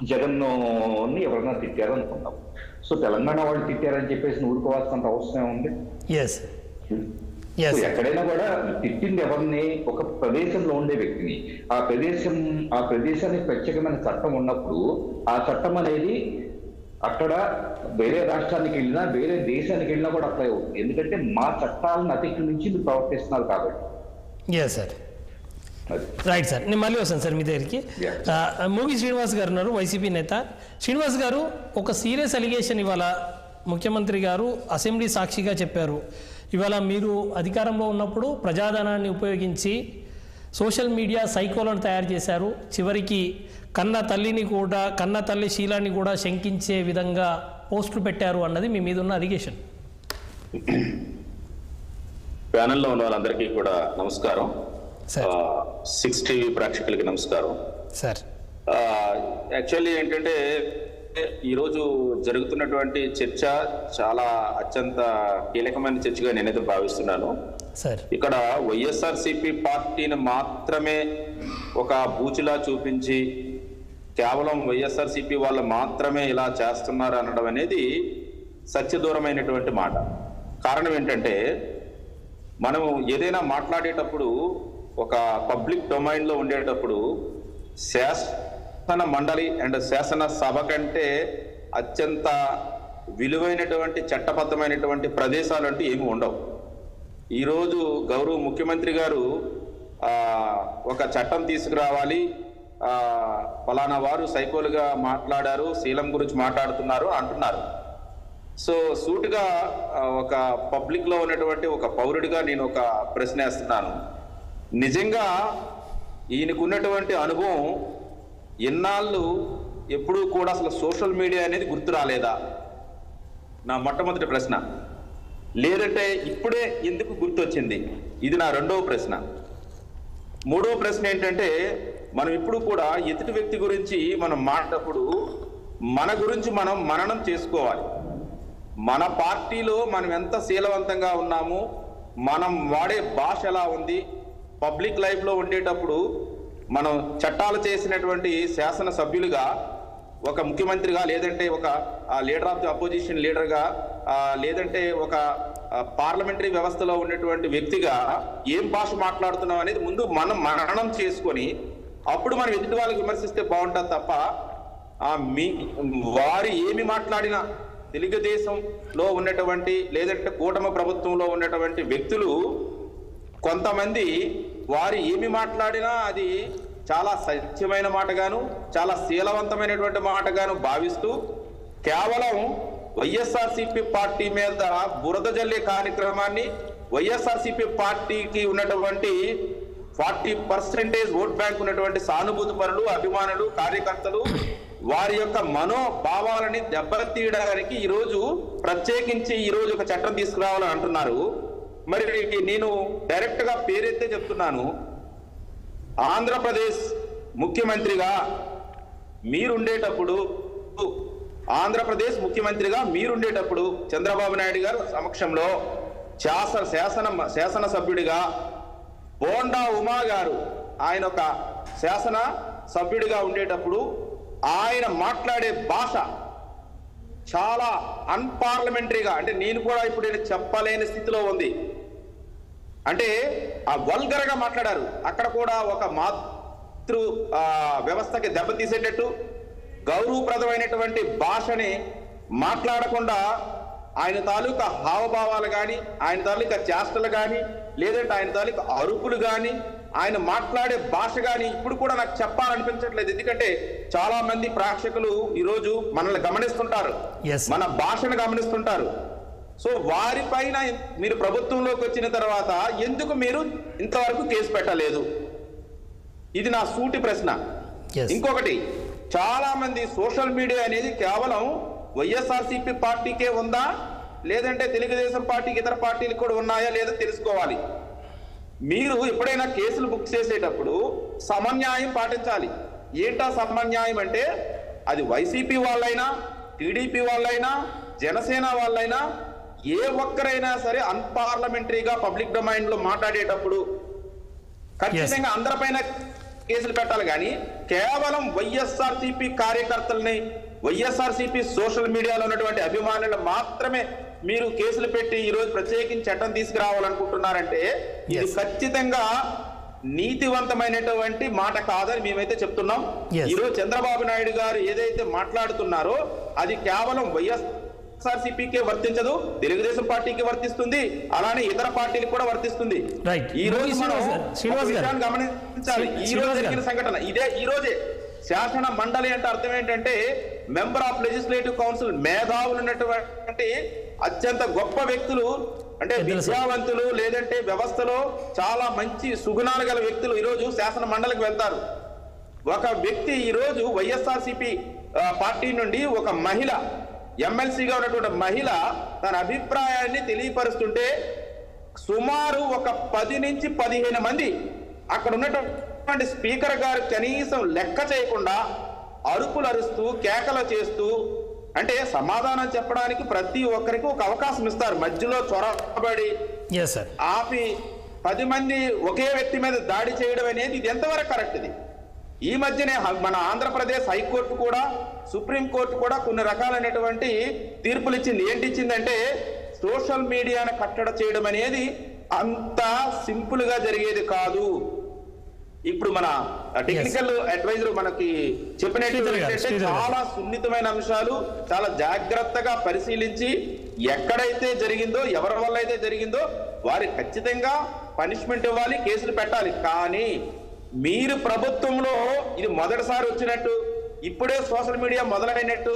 జగన్ని ఎవరైనా తిట్టారు అనుకుంటాం. సో తెలంగాణ వాళ్ళు తిట్టారని చెప్పేసి ఊరుకోవాల్సినంత అవసరం ఉంది. ఎక్కడైనా కూడా తిట్టింది ఎవరిని, ఒక ప్రదేశంలో ఉండే వ్యక్తిని. ఆ ప్రదేశానికి ప్రత్యేకమైన చట్టం ఉన్నప్పుడు ఆ చట్టం అనేది అక్కడ వేరే రాష్ట్రానికి వెళ్ళినా వేరే దేశానికి వెళ్ళినా కూడా అప్లై అవుతుంది. ఎందుకంటే మా చట్టాలను అతిక్రమించి మీరు ప్రవర్తిస్తున్నారు కాబట్టి. రైట్ సార్, నేను మళ్ళీ వస్తాను సార్ మీ దగ్గరికి. మూగి శ్రీనివాస్ గారు ఉన్నారు, వైసీపీ నేత. శ్రీనివాస్ గారు, ఒక సీరియస్ అలిగేషన్ ఇవాళ ముఖ్యమంత్రి గారు అసెంబ్లీ సాక్షిగా చెప్పారు. ఇవాళ మీరు అధికారంలో ఉన్నప్పుడు ప్రజాధనాన్ని ఉపయోగించి సోషల్ మీడియా సైకోలను తయారు చేశారు. చివరికి కన్న తల్లి శీలాన్ని కూడా శంకించే విధంగా పోస్టులు పెట్టారు అన్నది మీ మీద ఉన్న అలిగేషన్. ప్యానెల్లో ఉన్న వాళ్ళందరికీ కూడా నమస్కారం. 6 TV ప్రేక్షకులకి నమస్కారం సార్. యాక్చువల్లీ ఏంటంటే ఈరోజు జరుగుతున్నటువంటి చర్చ చాలా అత్యంత కీలకమైన చర్చగా నేనైతే భావిస్తున్నాను. సార్ ఇక్కడ వైఎస్ఆర్సీపీ పార్టీని మాత్రమే ఒక బూచిలా చూపించి కేవలం వైఎస్ఆర్సీపీ వాళ్ళు మాత్రమే ఇలా చేస్తున్నారు అనడం అనేది సత్యదూరమైనటువంటి మాట. కారణం ఏంటంటే మనం ఏదైనా మాట్లాడేటప్పుడు ఒక పబ్లిక్ డొమైన్లో ఉండేటప్పుడు శాసన మండలి అండ్ శాసన సభ కంటే అత్యంత విలువైనటువంటి చట్టబద్ధమైనటువంటి ప్రదేశాలు అంటూ ఏమి ఉండవు. ఈరోజు గౌరవ ముఖ్యమంత్రి గారు ఒక చట్టం తీసుకురావాలి, ఫలానా వారు సైకోలుగా మాట్లాడారు, శీలం గురించి మాట్లాడుతున్నారు అంటున్నారు. సో సూటిగా ఒక పబ్లిక్లో ఉన్నటువంటి ఒక పౌరుడిగా నేను ఒక ప్రశ్న వేస్తున్నాను. నిజంగా ఈయనకున్నటువంటి అనుభవం ఎన్నాళ్ళు ఎప్పుడూ కూడా అసలు సోషల్ మీడియా అనేది గుర్తు రాలేదా? నా మొట్టమొదటి ప్రశ్న. లేదంటే ఇప్పుడే ఎందుకు గుర్తొచ్చింది? ఇది నా రెండవ ప్రశ్న. మూడవ ప్రశ్న ఏంటంటే మనం ఇప్పుడు కూడా ఎదుటి వ్యక్తి గురించి మనం మాట్లాడేటప్పుడు మన గురించి మనం మననం చేసుకోవాలి. మన పార్టీలో మనం ఎంత శీలవంతంగా ఉన్నాము, మనం వాడే భాష ఎలా ఉంది, పబ్లిక్ లైఫ్లో ఉండేటప్పుడు మనం చట్టాలు చేసినటువంటి శాసన సభ్యులుగా, ఒక ముఖ్యమంత్రిగా, లేదంటే ఒక లీడర్ ఆఫ్ ది అపోజిషన్ లీడర్గా, లేదంటే ఒక పార్లమెంటరీ వ్యవస్థలో ఉన్నటువంటి వ్యక్తిగా ఏం భాష మాట్లాడుతున్నాం అనేది ముందు మనం మననం చేసుకొని అప్పుడు మనం ఎదుటి వాళ్ళకి విమర్శిస్తే బాగుంటుంది తప్ప వారు ఏమి మాట్లాడినా తెలుగుదేశంలో ఉన్నటువంటి లేదంటే కూటమి ప్రభుత్వంలో ఉన్నటువంటి వ్యక్తులు కొంతమంది వారు ఏమి మాట్లాడినా అది చాలా సత్యమైన మాటగాను చాలా శీలవంతమైనటువంటి మాటగాను భావిస్తూ కేవలం వైఎస్ఆర్సీపీ పార్టీ మీద బురద జల్లే కార్యక్రమాన్ని, వైఎస్ఆర్సీపీ పార్టీకి ఉన్నటువంటి 40% ఓట్ బ్యాంక్ ఉన్నటువంటి సానుభూతి పరులు, అభిమానులు, కార్యకర్తలు వారి యొక్క మనోభావాలని దెబ్బతీయడానికి ఈరోజు ప్రత్యేకించి ఈరోజు ఒక చట్టం తీసుకురావాలని అంటున్నారు. మరి నేను డైరెక్ట్ గా పేరెత్తే చెప్తున్నాను, ఆంధ్రప్రదేశ్ ముఖ్యమంత్రిగా మీరుండేటప్పుడు చంద్రబాబు నాయుడు గారు సమక్షంలో శాసన సభ్యుడిగా బోండా ఉమా గారు ఆయన ఒక శాసన సభ్యుడిగా ఉండేటప్పుడు ఆయన మాట్లాడే భాష చాలా అన్పార్లమెంటరీగా, అంటే నేను కూడా ఇప్పుడు చెప్పలేని స్థితిలో ఉంది. అంటే ఆ వల్గర్ గా మాట్లాడారు. అక్కడ కూడా ఒక మాతృ వ్యవస్థకి దెబ్బతీసేటట్టు గౌరవప్రదమైనటువంటి భాషని మాట్లాడకుండా ఆయన తాలూకా హావభావాలు కానీ, ఆయన తాలూకా చేష్టలు కానీ, లేదంటే ఆయన తాలూకా అరుపులు కానీ, ఆయన మాట్లాడే భాష కానీ ఇప్పుడు కూడా నాకు చెప్పాలనిపించట్లేదు. ఎందుకంటే చాలా మంది ప్రేక్షకులు ఈరోజు మనల్ని గమనిస్తుంటారు, మన భాషను గమనిస్తుంటారు. సో వారిపైన మీరు ప్రభుత్వంలోకి వచ్చిన తర్వాత ఎందుకు మీరు ఇంతవరకు కేసు పెట్టలేదు? ఇది నా సూటి ప్రశ్న. ఇంకొకటి, చాలా మంది సోషల్ మీడియా అనేది కేవలం వైఎస్ఆర్సీపీ పార్టీకే ఉందా, లేదంటే తెలుగుదేశం పార్టీకి ఇతర పార్టీలకు కూడా ఉన్నాయా లేదో తెలుసుకోవాలి. మీరు ఎప్పుడైనా కేసులు బుక్ చేసేటప్పుడు సమన్యాయం పాటించాలి. ఏంటా సమన్యాయం అంటే అది వైసీపీ వాళ్ళైనా, టీడీపీ వాళ్ళైనా, జనసేన వాళ్ళైనా, ఏ ఒక్కరైనా సరే అన్పార్లమెంటరీగా పబ్లిక్ డొమైన్ లో మాట్లాడేటప్పుడు ఖచ్చితంగా అందరిపైన కేసులు పెట్టాలి. కానీ కేవలం వైఎస్ఆర్సీపీ కార్యకర్తల్ని, వైఎస్ఆర్సీపీ సోషల్ మీడియాలో ఉన్నటువంటి అభిమానులు మాత్రమే మీరు కేసులు పెట్టి ఈరోజు ప్రత్యేకించి చట్టం తీసుకురావాలనుకుంటున్నారంటే ఇది ఖచ్చితంగా నీతివంతమైనటువంటి మాట కాదని మేమైతే చెప్తున్నాం. ఈరోజు చంద్రబాబు నాయుడు గారు ఏదైతే మాట్లాడుతున్నారో అది కేవలం వైఎస్ఆర్సీపీకే వర్తించదు, తెలుగుదేశం పార్టీకి వర్తిస్తుంది, అలానే ఇతర పార్టీలకు కూడా వర్తిస్తుంది. ఈ రోజు మనం విషయాన్ని గమనించాలి. ఈ రోజు జరిగిన సంఘటన ఇదే. ఈ రోజే శాసన మండలి అంటే అర్థం ఏంటంటే మెంబర్ ఆఫ్ లెజిస్లేటివ్ కౌన్సిల్, మేధావులు ఉన్నటువంటి అత్యంత గొప్ప వ్యక్తులు, అంటే విద్యావంతులు, లేదంటే వ్యవస్థలో చాలా మంచి సుగుణాలు గల వ్యక్తులు ఈరోజు శాసన మండలికి వెళ్తారు. ఒక వ్యక్తి ఈరోజు వైఎస్ఆర్సీపీ పార్టీ నుండి ఒక మహిళ, ఎమ్మెల్సీగా ఉన్నటువంటి మహిళ తన అభిప్రాయాన్ని తెలియపరుస్తుంటే సుమారు ఒక 10 నుంచి 15 మంది అక్కడ ఉన్నటువంటి స్పీకర్ గారు కనీసం లెక్క చేయకుండా అరుపులు అరుస్తూ కేకలు చేస్తూ, అంటే సమాధానం చెప్పడానికి ప్రతి ఒక్కరికి ఒక అవకాశం ఇస్తారు, మధ్యలో చొరబడి ఎస్ సార్. ఆపి 10 మంది ఒకే వ్యక్తి మీద దాడి చేయడం అనేది ఇది ఎంతవరకు కరెక్ట్? ఇది ఈ మధ్యనే మన ఆంధ్రప్రదేశ్ హైకోర్టు కూడా సుప్రీంకోర్టు కూడా కొన్ని రకాలైనటువంటి తీర్పులు ఇచ్చింది. ఏంటి ఇచ్చిందంటే సోషల్ మీడియాను కట్టడి చేయడం అనేది అంత సింపుల్ గా జరిగేది కాదు. ఇప్పుడు మన టెక్నికల్ అడ్వైజర్ మనకి చెప్పినట్టు చాలా సున్నితమైన అంశాలు చాలా జాగ్రత్తగా పరిశీలించి ఎక్కడైతే జరిగిందో ఎవరి వల్ల అయితే జరిగిందో వారికి ఖచ్చితంగా పనిష్మెంట్ ఇవ్వాలి, కేసులు పెట్టాలి. కానీ మీరు ప్రభుత్వంలో ఇది మొదటిసారి వచ్చినట్టు, ఇప్పుడే సోషల్ మీడియా మొదలైనట్టు,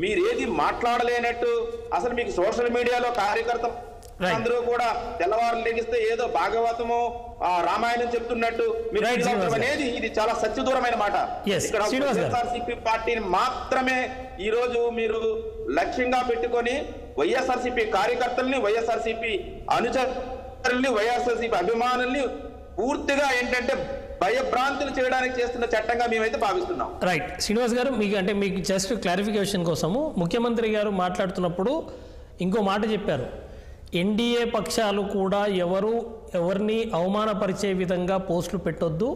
మీరేది మాట్లాడలేనట్టు, అసలు మీకు సోషల్ మీడియాలో కార్యకర్త అందరూ కూడా తెల్లవారు లెగిస్తే ఏదో భాగవతము రామాయణం చెప్తున్నట్టు మీరు అనేది ఇది చాలా సత్యదూరమైన మాట. ఇక్కడ వైఎస్ఆర్సీపీ పార్టీని మాత్రమే ఈ రోజు మీరు లక్ష్యంగా పెట్టుకొని వైఎస్ఆర్సీపీ కార్యకర్తల్ని, వైఎస్ఆర్సీపీ అనుచరుల్ని, వైఎస్ఆర్సీపీ అభిమానుల్ని పూర్తిగా ఏంటంటే భయభ్రాంతులు చేయడానికి చేస్తున్న చట్టంగా మేమైతే భావిస్తున్నాం. రైట్ శ్రీనివాస్ గారు, మీకు జస్ట్ క్లారిఫికేషన్ కోసము ముఖ్యమంత్రి గారు మాట్లాడుతున్నప్పుడు ఇంకో మాట చెప్పారు. ఎన్డీఏ పక్షాలు కూడా ఎవరిని అవమానపరిచే విధంగా పోస్టులు పెట్టొద్దు,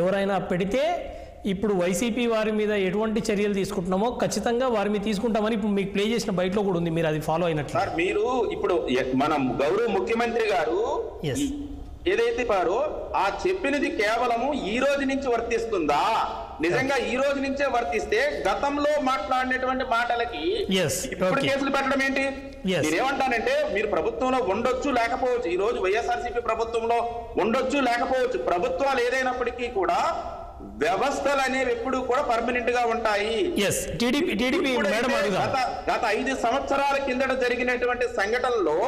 ఎవరైనా పెడితే ఇప్పుడు వైసీపీ వారి మీద ఎటువంటి చర్యలు తీసుకుంటున్నామో ఖచ్చితంగా వారి మీద తీసుకుంటామని ఇప్పుడు మీకు ప్లే చేసిన బయటలో కూడా ఉంది. మీరు అది ఫాలో అయినట్లు. సార్ మీరు ఇప్పుడు మనం గౌరవ ముఖ్యమంత్రి గారు ఏదైతే పారో ఆ చెప్పినది కేవలము ఈ రోజు నుంచి వర్తిస్తుందా? నిజంగా ఈ రోజు నుంచే వర్తిస్తే గతంలో మాట్లాడినటువంటి మాటలకి ఇప్పుడు కేసులు పెట్టడం ఏంటి? నేనేమంటానంటే మీరు ప్రభుత్వంలో ఉండొచ్చు లేకపోవచ్చు, ఈ రోజు వైఎస్ఆర్సీపీ ప్రభుత్వంలో ఉండొచ్చు లేకపోవచ్చు, ప్రభుత్వాలు ఏదైనప్పటికీ కూడా వ్యవస్థలు అనేవి ఎప్పుడు కూడా పర్మనెంట్ గా ఉంటాయి. గత 5 సంవత్సరాల కిందట జరిగినటువంటి సంఘటనలో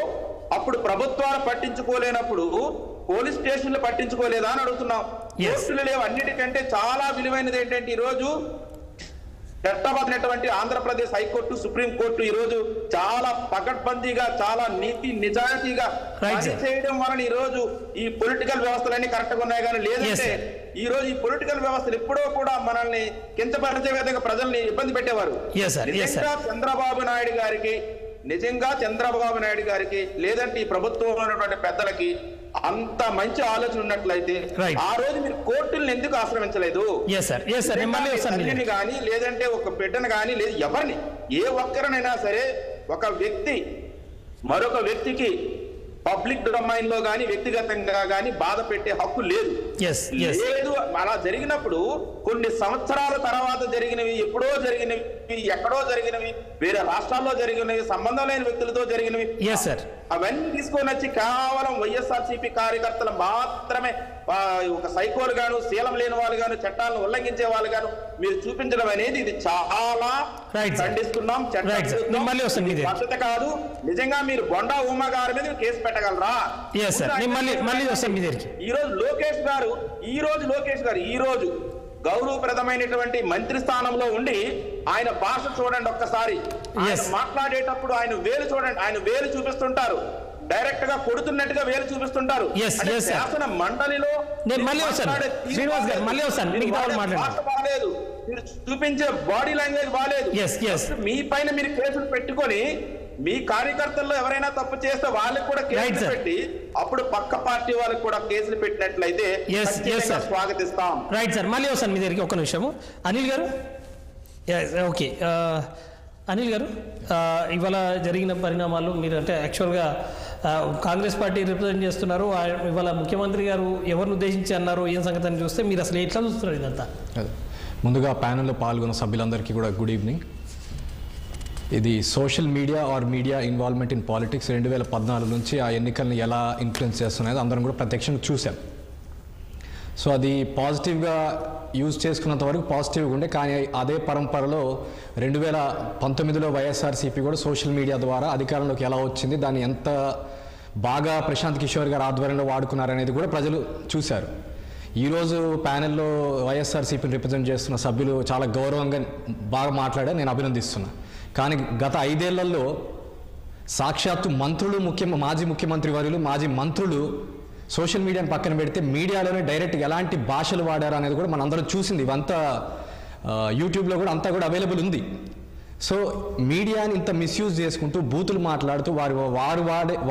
అప్పుడు ప్రభుత్వాలు పట్టించుకోలేనప్పుడు పోలీస్ స్టేషన్లు పట్టించుకోలేదా అని అడుగుతున్నాం. కోర్టులు లేవు. అన్నిటికంటే చాలా విలువైనది ఏంటంటే ఈ రోజు చట్టబద్ధమైనటువంటి ఆంధ్రప్రదేశ్ హైకోర్టు, సుప్రీంకోర్టు ఈ రోజు చాలా పకడ్బందీగా చాలా నీతి నిజాయితీగా పనిచేయడం వలన ఈ రోజు ఈ పొలిటికల్ వ్యవస్థలన్నీ కరెక్ట్ గా ఉన్నాయి. కానీ లేదంటే ఈ రోజు ఈ పొలిటికల్ వ్యవస్థలు ఎప్పుడో కూడా మనల్ని కించపరిచే విధంగా ప్రజల్ని ఇబ్బంది పెట్టేవారు. నిజంగా చంద్రబాబు నాయుడు గారికి లేదంటే ఈ ప్రభుత్వంలో ఉన్నటువంటి పెద్దలకి అంత మంచి ఆలోచన ఉన్నట్లయితే ఆ రోజు మీరు కోర్టులను ఎందుకు ఆశ్రమించలేదు? తల్లిని కానీ లేదంటే ఒక బిడ్డను కానీ లేదు ఎవరిని ఏ ఒక్కరినైనా సరే ఒక వ్యక్తి మరొక వ్యక్తికి పబ్లిక్ డొమైన్ లో గానీ వ్యక్తిగతంగా గానీ బాధ పెట్టే హక్కు లేదు. లేదు అలా జరిగినప్పుడు కొన్ని సంవత్సరాల తర్వాత జరిగినవి, ఎప్పుడో జరిగినవి, ఎక్కడో జరిగినవి, వేరే రాష్ట్రాల్లో జరిగినవి, సంబంధం లేని వ్యక్తులతో జరిగినవి, అవన్నీ తీసుకొని వచ్చి కేవలం వైఎస్ఆర్సీపీ కార్యకర్తలు మాత్రమే ఒక సైకోలు గాను, శీలం లేని వాళ్ళు గాను, చట్టాలను ఉల్లంఘించే వాళ్ళు గాను మీరు చూపించడం అనేది ఇది చాలా ఖండిస్తున్నాం. పద్ధతి కాదు. నిజంగా మీరు బొండా ఉమా గారి మీద కేసు పెట్టగలరా? ఈ రోజు లోకేష్ గారు ఈ రోజు గౌరవప్రదమైనటువంటి మంత్రి స్థానంలో ఉండి ఆయన భాష చూడండి ఒక్కసారి. ఆయన మాట్లాడేటప్పుడు ఆయన వేలు చూడండి, ఆయన వేలు చూపిస్తుంటారు, డైరెక్ట్ గా కొడుతున్నట్టుగా వేలు చూపిస్తుంటారు. శాసన మండలిలో భాష బాగాలేదు, మీరు చూపించే బాడీ లాంగ్వేజ్ బాగాలేదు. మీ పైన మీరు కేసులు పెట్టుకొని మీ కార్యకర్తల్లో ఎవరైనా తప్పు చేస్తే వాళ్ళకి కూడా కేసులు పెట్టి అప్పుడు పక్క పార్టీ వాళ్ళకి కూడా కేసులు పెట్టినట్లయితే స్వాగతిస్తాం. రైట్ సార్, మళ్ళీ వస్తాను మీ దగ్గరికి. ఒక్క నిమిషము అనిల్ గారు. ఓకే అనిల్ గారు, ఇవాళ జరిగిన పరిణామాలు మీరు అంటే యాక్చువల్గా కాంగ్రెస్ పార్టీ రిప్రజెంట్ చేస్తున్నారు. ఇవాళ ముఖ్యమంత్రి గారు ఎవరిని ఉద్దేశించి అన్నారు ఏం సంగతి అని చూస్తే మీరు అసలు ఎట్లా చూస్తున్నారు ఇదంతా? ముందుగా ప్యానెల్లో పాల్గొన్న సభ్యులందరికీ కూడా గుడ్ ఈవినింగ్. ఇది social media or media involvement in politics 2014 నుంచి ఆ ఎన్నికల్ని ఎలా ఇన్ఫ్లుయెన్స్ చేస్తున్నది అందరం కూడా ప్రత్యక్షంగా చూసాం. సో అది పాజిటివ్గా యూజ్ చేసుకున్నంత వరకు పాజిటివ్గా ఉండే, కానీ అదే పరంపరలో 2019లో వైఎస్ఆర్సీపీ కూడా సోషల్ మీడియా ద్వారా అధికారంలోకి ఎలా వచ్చింది, దాన్ని ఎంత బాగా ప్రశాంత్ కిషోర్ గారు ఆధ్వర్యంలో వాడుకున్నారనేది కూడా ప్రజలు చూశారు. ఈరోజు ప్యానెల్లో వైఎస్ఆర్సీపీని రిప్రజెంట్ చేస్తున్న సభ్యులు చాలా గౌరవంగా బాగా మాట్లాడారు, నేను అభినందిస్తున్నా. కానీ గత 5 ఏళ్లలో సాక్షాత్తు మంత్రులు, మాజీ ముఖ్యమంత్రి వర్యులు, మాజీ మంత్రులు సోషల్ మీడియాని పక్కన పెడితే మీడియాలోనే డైరెక్ట్గా ఎలాంటి భాషలు వాడారు అనేది కూడా మనం అందరం చూసింది. ఇవంతా యూట్యూబ్లో కూడా అంతా కూడా అవైలబుల్ ఉంది. సో మీడియాని ఇంత మిస్యూజ్ చేసుకుంటూ బూతులు మాట్లాడుతూ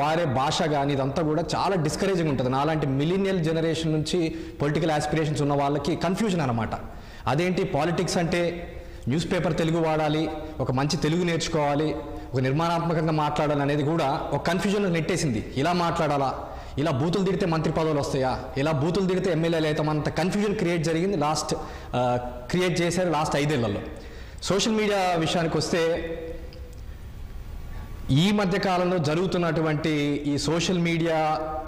వారే భాష కానీ ఇదంతా కూడా చాలా డిస్కరేజింగ్ ఉంటుంది. నాలాంటి మిలీనియల్ జనరేషన్ నుంచి పొలిటికల్ ఆస్పిరేషన్స్ ఉన్న వాళ్ళకి కన్ఫ్యూజన్ అనమాట. అదేంటి పాలిటిక్స్ అంటే న్యూస్ పేపర్ తెలుగు వాడాలి, ఒక మంచి తెలుగు నేర్చుకోవాలి, ఒక నిర్మాణాత్మకంగా మాట్లాడాలి అనేది కూడా ఒక కన్ఫ్యూజన్ నెట్టేసింది. ఇలా మాట్లాడాలా, ఇలా బూతులు తిడితే మంత్రి పదవులు వస్తాయా, ఇలా బూతులు తిడితే ఎమ్మెల్యేలు అవుతామంత కన్ఫ్యూజన్ క్రియేట్ జరిగింది క్రియేట్ చేశారు లాస్ట్ 5 ఏళ్లలో. సోషల్ మీడియా విషయానికి వస్తే ఈ మధ్య కాలంలో జరుగుతున్నటువంటి ఈ సోషల్ మీడియా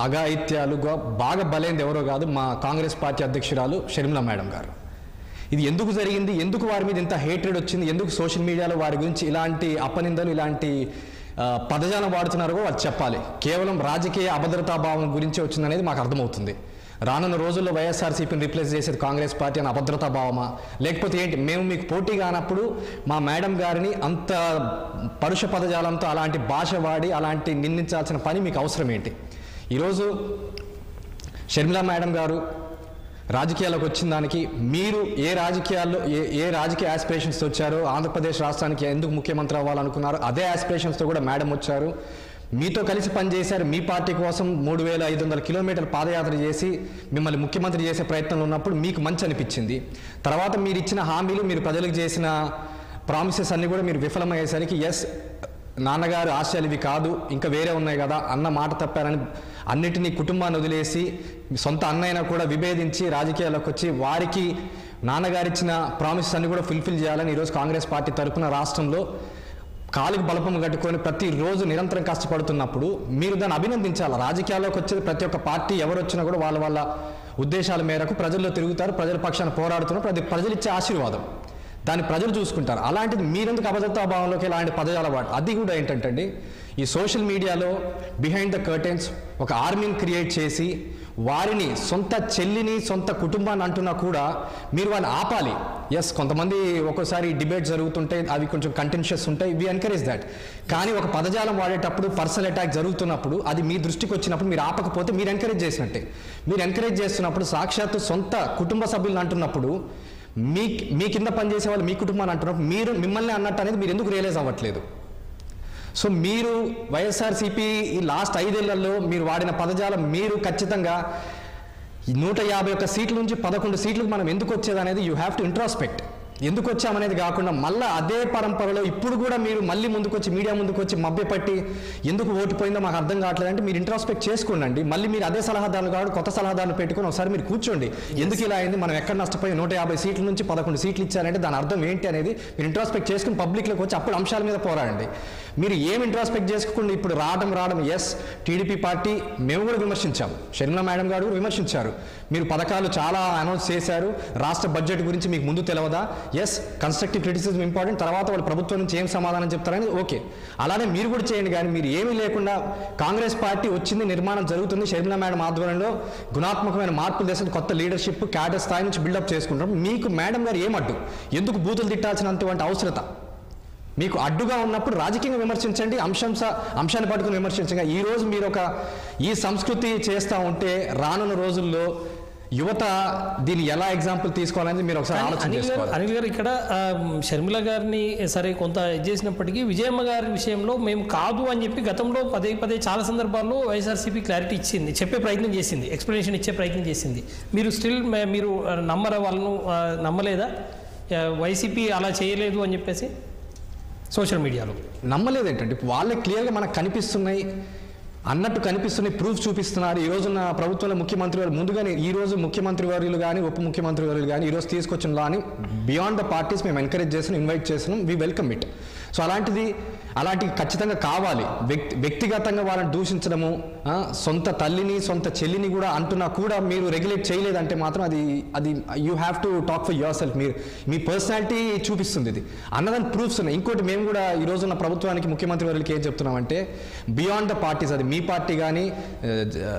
అఘాయిత్యాలు బాగా బలైంది ఎవరో కాదు, మా కాంగ్రెస్ పార్టీ అధ్యక్షురాలు షర్మిలా మేడం గారు. ఇది ఎందుకు జరిగింది, ఎందుకు వారి మీద ఇంత హేట్రెడ్ వచ్చింది, ఎందుకు సోషల్ మీడియాలో వారి గురించి ఇలాంటి అపనిందలు ఇలాంటి పదజాలం వాడుతున్నారో వాళ్ళు చెప్పాలి. కేవలం రాజకీయ అభద్రతాభావం గురించి వచ్చిందనేది మాకు అర్థమవుతుంది. రానున్న రోజుల్లో వైఎస్ఆర్సీపీని రిప్లేస్ చేసేది కాంగ్రెస్ పార్టీ అని అభద్రతాభావమా, లేకపోతే ఏంటి? మేము మీకు పోటీ కానప్పుడు మా మేడం గారిని అంత పరుష పదజాలంతో అలాంటి భాష వాడి అలాంటి నిందించాల్సిన పని మీకు అవసరం ఏంటి? ఈరోజు షర్మిలా మేడం గారు రాజకీయాల్లోకి వచ్చిన దానికి మీరు ఏ రాజకీయ ఆస్పిరేషన్స్తో వచ్చారో, ఆంధ్రప్రదేశ్ రాష్ట్రానికి ఎందుకు ముఖ్యమంత్రి అవ్వాలనుకున్నారో అదే ఆస్పిరేషన్స్తో కూడా మేడం వచ్చారు. మీతో కలిసి పనిచేశారు. మీ పార్టీ కోసం 3500 కిలోమీటర్ల పాదయాత్ర చేసి మిమ్మల్ని ముఖ్యమంత్రి చేసే ప్రయత్నంలో ఉన్నప్పుడు మీకు మంచి అనిపించింది. తర్వాత మీరు ఇచ్చిన హామీలు, మీరు ప్రజలకు చేసిన ప్రామిసెస్ అన్నీ కూడా మీరు విఫలమయ్యేసరికి ఎస్ నాన్నగారు ఆశయాలు ఇవి కాదు, ఇంకా వేరే ఉన్నాయి కదా అన్న మాట తప్పారని అన్నిటినీ కుటుంబాన్ని వదిలేసి సొంత అన్నైనా కూడా విభేదించి రాజకీయాల్లోకి వచ్చి వారికి నాన్నగారిచ్చిన ప్రామిసెస్ అన్ని కూడా ఫుల్ఫిల్ చేయాలని ఈరోజు కాంగ్రెస్ పార్టీ తరఫున రాష్ట్రంలో కాలికి బలపం కట్టుకొని ప్రతిరోజు నిరంతరం కష్టపడుతున్నప్పుడు మీరు దాన్ని అభినందించాలి. రాజకీయాల్లోకి వచ్చేది ప్రతి ఒక్క పార్టీ ఎవరు వచ్చినా కూడా వాళ్ళ ఉద్దేశాల మేరకు ప్రజల్లో తిరుగుతారు, ప్రజల పక్షాన పోరాడుతున్నారు, ప్రజలు ఇచ్చే ఆశీర్వాదం దాన్ని ప్రజలు చూసుకుంటారు. అలాంటిది మీరెందుకు అభద్రతా భావంలోకి ఇలాంటి పదజాల వాడు? అది కూడా ఏంటంటే ఈ సోషల్ మీడియాలో బిహైండ్ ద కర్టెన్స్ ఒక ఆర్మీని క్రియేట్ చేసి వారిని సొంత చెల్లిని సొంత కుటుంబాన్ని అంటున్నా కూడా మీరు వాళ్ళని ఆపాలి. ఎస్, కొంతమంది ఒక్కోసారి డిబేట్ జరుగుతుంటాయి, అవి కొంచెం కంటెన్షియస్ ఉంటాయి, వి ఎంకరేజ్ దాట్. కానీ ఒక పదజాలం వాడేటప్పుడు పర్సనల్ అటాక్ జరుగుతున్నప్పుడు అది మీ దృష్టికి వచ్చినప్పుడు మీరు ఆపకపోతే మీరు ఎంకరేజ్ చేసినట్టే. మీరు ఎంకరేజ్ చేస్తున్నప్పుడు సాక్షాత్తు సొంత కుటుంబ సభ్యులను అంటున్నప్పుడు మీ కింద పనిచేసే వాళ్ళు మీ కుటుంబాన్ని అంటున్నప్పుడు మిమ్మల్ని అన్నట్టు అనేది మీరు ఎందుకు రియలైజ్ అవ్వట్లేదు? సో మీరు వైఎస్ఆర్సీపీ ఈ లాస్ట్ 5 ఏళ్లలో మీరు వాడిన పదజాలం మీరు ఖచ్చితంగా 151 సీట్ల నుంచి 11 సీట్లకు మనం ఎందుకు వచ్చేది అనేది యూ హ్యావ్ టు ఇంట్రాస్పెక్ట్. ఎందుకు వచ్చామనేది కాకుండా మళ్ళీ అదే పరంపరలో ఇప్పుడు కూడా మీరు మళ్ళీ ముందుకొచ్చి మీడియా ముందుకు వచ్చి మభ్యపట్టి ఎందుకు ఓడిపోయిందో మాకు అర్థం కావట్లేదు అంటే మీరు ఇంట్రాస్పెక్ట్ చేసుకోండి. మళ్ళీ మీరు అదే సలహాదారులు కాబట్టి కొత్త సలహాదారులు పెట్టుకొని ఒకసారి మీరు కూర్చోండి, ఎందుకు ఇలా అయింది, మనం ఎక్కడ నష్టపోయి 150 సీట్ల నుంచి 11 సీట్లు ఇచ్చారంటే దాని అర్థం ఏంటి అనేది మీరు ఇంట్రాస్పెక్ట్ చేసుకుని పబ్లిక్లోకి వచ్చి అప్పుడు అంశాల మీద పోరాడండి. మీరు ఏం ఇంట్రాస్పెక్ట్ చేసుకోండి. ఇప్పుడు రావడం ఎస్ టీడీపీ పార్టీ మేము కూడా విమర్శించాము, షర్మిలా మేడం గారు కూడా విమర్శించారు. మీరు పథకాలు చాలా అనౌన్స్ చేశారు, రాష్ట్ర బడ్జెట్ గురించి మీకు ముందు తెలియదా? Yes, constructive criticism important. తర్వాత వాళ్ళు ప్రభుత్వం నుంచి ఏం సమాధానం చెప్తారని ఓకే, అలానే మీరు కూడా చేయండి. కానీ మీరు ఏమీ లేకుండా కాంగ్రెస్ పార్టీ వచ్చింది, నిర్మాణం జరుగుతుంది, షర్మిలా మేడం ఆధ్వర్యంలో గుణాత్మకమైన మార్పులు చేస్తుంది, కొత్త లీడర్షిప్ క్యాడర్ స్థాయి నుంచి బిల్డప్ చేసుకుంటాం. మీకు మేడం గారు ఏమడ్డు? ఎందుకు బూతులు తిట్టాల్సినంత అవసరత మీకు అడ్డుగా ఉన్నప్పుడు రాజకీయంగా విమర్శించండి, అంశాన్ని పట్టుకుని విమర్శించండి. ఈరోజు మీరు ఈ సంస్కృతి చేస్తూ ఉంటే రానున్న రోజుల్లో యువత దీన్ని ఎలా ఎగ్జాంపుల్ తీసుకోవాలని మీరు ఒకసారి ఆలోచన చేసుకోవాలి. అనిల్ గారు ఇక్కడ షర్మిల గారిని సరే కొంత చేసినప్పటికీ విజయమ్మ గారి విషయంలో మేము కాదు అని చెప్పి గతంలో పదే చాలా సందర్భాల్లో వైఎస్ఆర్సీపీ క్లారిటీ ఇచ్చింది, చెప్పే ప్రయత్నం చేసింది, ఎక్స్ప్లెనేషన్ ఇచ్చే ప్రయత్నం చేసింది. మీరు స్టిల్ మీరు వాళ్ళను నమ్మలేదా? వైసీపీ అలా చేయలేదు అని చెప్పేసి సోషల్ మీడియాలో నమ్మలేదు ఏంటంటే వాళ్ళే క్లియర్గా మనకు కనిపిస్తున్నాయి అన్నట్టు కనిపిస్తున్నాయి, ప్రూఫ్ చూపిస్తున్నారు. ఈ రోజున ప్రభుత్వంలో ముఖ్యమంత్రి వారు ముందుగానే ఈ రోజు ముఖ్యమంత్రి వర్యులు కానీ ఉప ముఖ్యమంత్రి వర్యులు కానీ ఈరోజు తీసుకొచ్చిన లా అని బియాండ్ ద పార్టీస్ మేము ఎంకరేజ్ చేస్తున్నాం, ఇన్వైట్ చేస్తున్నాం, వీ వెల్కమ్ ఇట్. సో అలాంటివి ఖచ్చితంగా కావాలి. వ్యక్తిగతంగా వాళ్ళని దూషించడము, సొంత తల్లిని సొంత చెల్లిని కూడా అంటున్నా కూడా మీరు రెగ్యులేట్ చేయలేదంటే మాత్రం అది you have to talk for your self. Me personality చూపిస్తుంది ఇది అన్నదాని ప్రూఫ్స్ ఉన్నాయి. ఇంకోటి మేము కూడా ఈ రోజున్న ప్రభుత్వానికి ముఖ్యమంత్రి వర్యులకి ఏం చెప్తున్నామంటే బియాండ్ ద పార్టీస్, అది మీ పార్టీ కానీ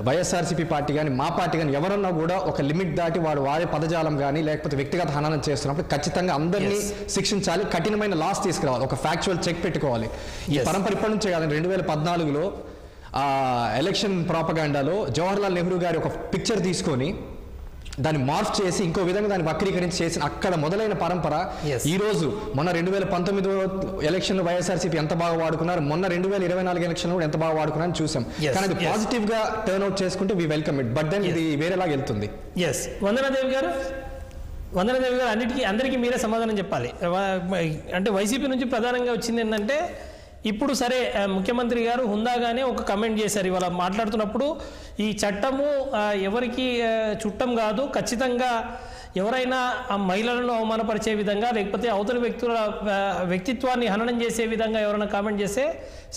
వైఎస్ఆర్సీపీ పార్టీ కానీ మా పార్టీ కానీ ఎవరన్నా కూడా ఒక లిమిట్ దాటి వాడే పదజాలం కానీ లేకపోతే వ్యక్తిగత హననం చేస్తున్నప్పుడు ఖచ్చితంగా అందరినీ శిక్షించాలి, కఠినమైన లాస్ తీసుకురావాలి, ఒక ఫ్యాక్చువల్ చెక్ పెట్టుకోవాలి. ఈ పరంపర ఇప్పటి నుంచే కాదండి, 2014లో ఎలక్షన్ ప్రాపగాండాలో జవహర్లాల్ నెహ్రూ గారి ఒక పిక్చర్ తీసుకొని దాన్ని మార్ఫ్ చేసి ఇంకో విధంగా దాన్ని వక్రీకరించి చేసిన అక్కడ మొదలైన పరంపర ఈ రోజు మొన్న 2019 ఎలక్షన్ వైఎస్ఆర్సీపీ ఎంత బాగా వాడుకున్నారు, మొన్న 2024 ఎలక్షన్ కూడా ఎంత బాగా వాడుకున్నారని చూసాం. కానీ అది పాజిటివ్ గా టర్న్ అవుట్ చేసుకుంటే we welcome it. But then ఇది వేరేలాగా వెళ్తుంది. వందనాదేవి గారు అందరికీ మీరే సమాధానం చెప్పాలి. అంటే వైసీపీ నుంచి ప్రధానంగా వచ్చింది ఏంటంటే, ఇప్పుడు సరే ముఖ్యమంత్రి గారు హుందాగానే ఒక కమెంట్ చేశారు ఇవాళ మాట్లాడుతున్నప్పుడు, ఈ చట్టము ఎవరికి చుట్టం కాదు, ఖచ్చితంగా ఎవరైనా ఆ మహిళలను అవమానపరిచే విధంగా లేకపోతే అవతలి వ్యక్తుల వ్యక్తిత్వాన్ని హననం చేసే విధంగా ఎవరైనా కామెంట్ చేస్తే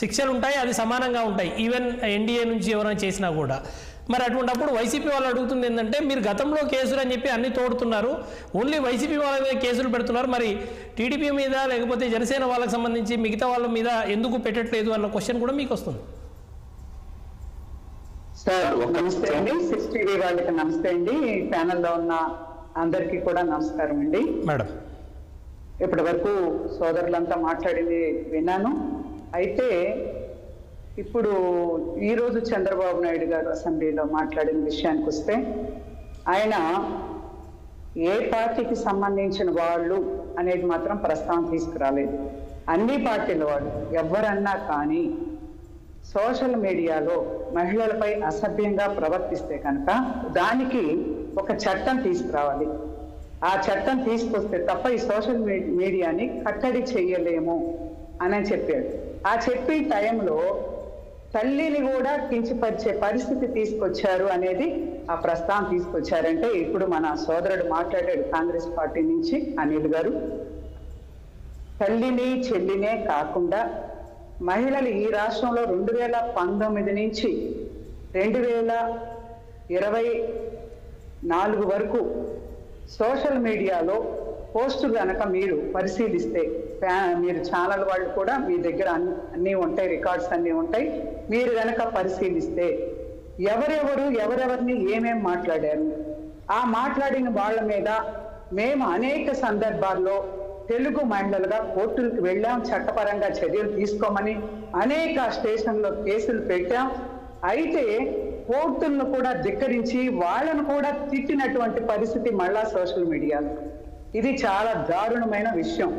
శిక్షలు ఉంటాయి, అది సమానంగా ఉంటాయి, ఈవెన్ ఎన్డీఏ నుంచి ఎవరైనా చేసినా కూడా. మరి అటువంటిప్పుడు వైసీపీ వాళ్ళు అడుగుతుంది ఏంటంటే, మీరు గతంలో కేసులు అని చెప్పి అన్ని తోడుతున్నారు, ఓన్లీ వైసీపీ వాళ్ళ మీద కేసులు పెడుతున్నారు, మరి టీడీపీ మీద లేకపోతే జనసేన వాళ్ళకి సంబంధించి మిగతా వాళ్ళ మీద ఎందుకు పెట్టట్లేదు అన్న క్వశ్చన్ కూడా మీకు వస్తుంది. సార్ నమస్తే అండి, 6TV వాళ్ళకి నమస్తే అండి, ప్యానెల్లో ఉన్న అందరికీ కూడా నమస్కారం అండి. మేడం, ఇప్పటి వరకు సోదరులంతా మాట్లాడింది విన్నాను. అయితే ఇప్పుడు ఈరోజు చంద్రబాబు నాయుడు గారు అసెంబ్లీలో మాట్లాడిన విషయానికి వస్తే, ఆయన ఏ పార్టీకి సంబంధించిన వాళ్ళు అనేది మాత్రం ప్రస్తావన తీసుకురాలేదు. అన్ని పార్టీల వాళ్ళు ఎవరన్నా కానీ సోషల్ మీడియాలో మహిళలపై అసభ్యంగా ప్రవర్తిస్తే కనుక దానికి ఒక చట్టం తీసుకురావాలి. ఆ చట్టం తీసుకొస్తే తప్ప ఈ సోషల్ మీడియాని కట్టడి చెయ్యలేము అని చెప్పాడు. ఆ చెప్పే టైంలో తల్లిని కూడా కించపరిచే పరిస్థితి తీసుకొచ్చారు అనేది ఆ ప్రస్తావన తీసుకొచ్చారంటే, ఇప్పుడు మన సోదరుడు మాట్లాడాడు కాంగ్రెస్ పార్టీ నుంచి అనిల్ గారు, తల్లిని చెల్లినే కాకుండా మహిళలు ఈ రాష్ట్రంలో 2019 నుంచి 2024 వరకు సోషల్ మీడియాలో పోస్టులు కనుక మీరు పరిశీలిస్తే, మీరు ఛానల్ వాళ్ళు కూడా మీ దగ్గర అన్నీ ఉంటాయి, రికార్డ్స్ అన్నీ ఉంటాయి, మీరు కనుక పరిశీలిస్తే ఎవరెవరిని ఏమేం మాట్లాడారు, ఆ మాట్లాడిన వాళ్ళ మీద మేము అనేక సందర్భాల్లో తెలుగు మహిళలుగా కోర్టులకు వెళ్ళాం, చట్టపరంగా చర్యలు తీసుకోమని అనేక స్టేషన్లో కేసులు పెట్టాం. అయితే కోర్టులను కూడా ధిక్కరించి వాళ్ళను కూడా తిట్టినటువంటి పరిస్థితి మళ్ళా సోషల్ మీడియాలో. ఇది చాలా దారుణమైన విషయం.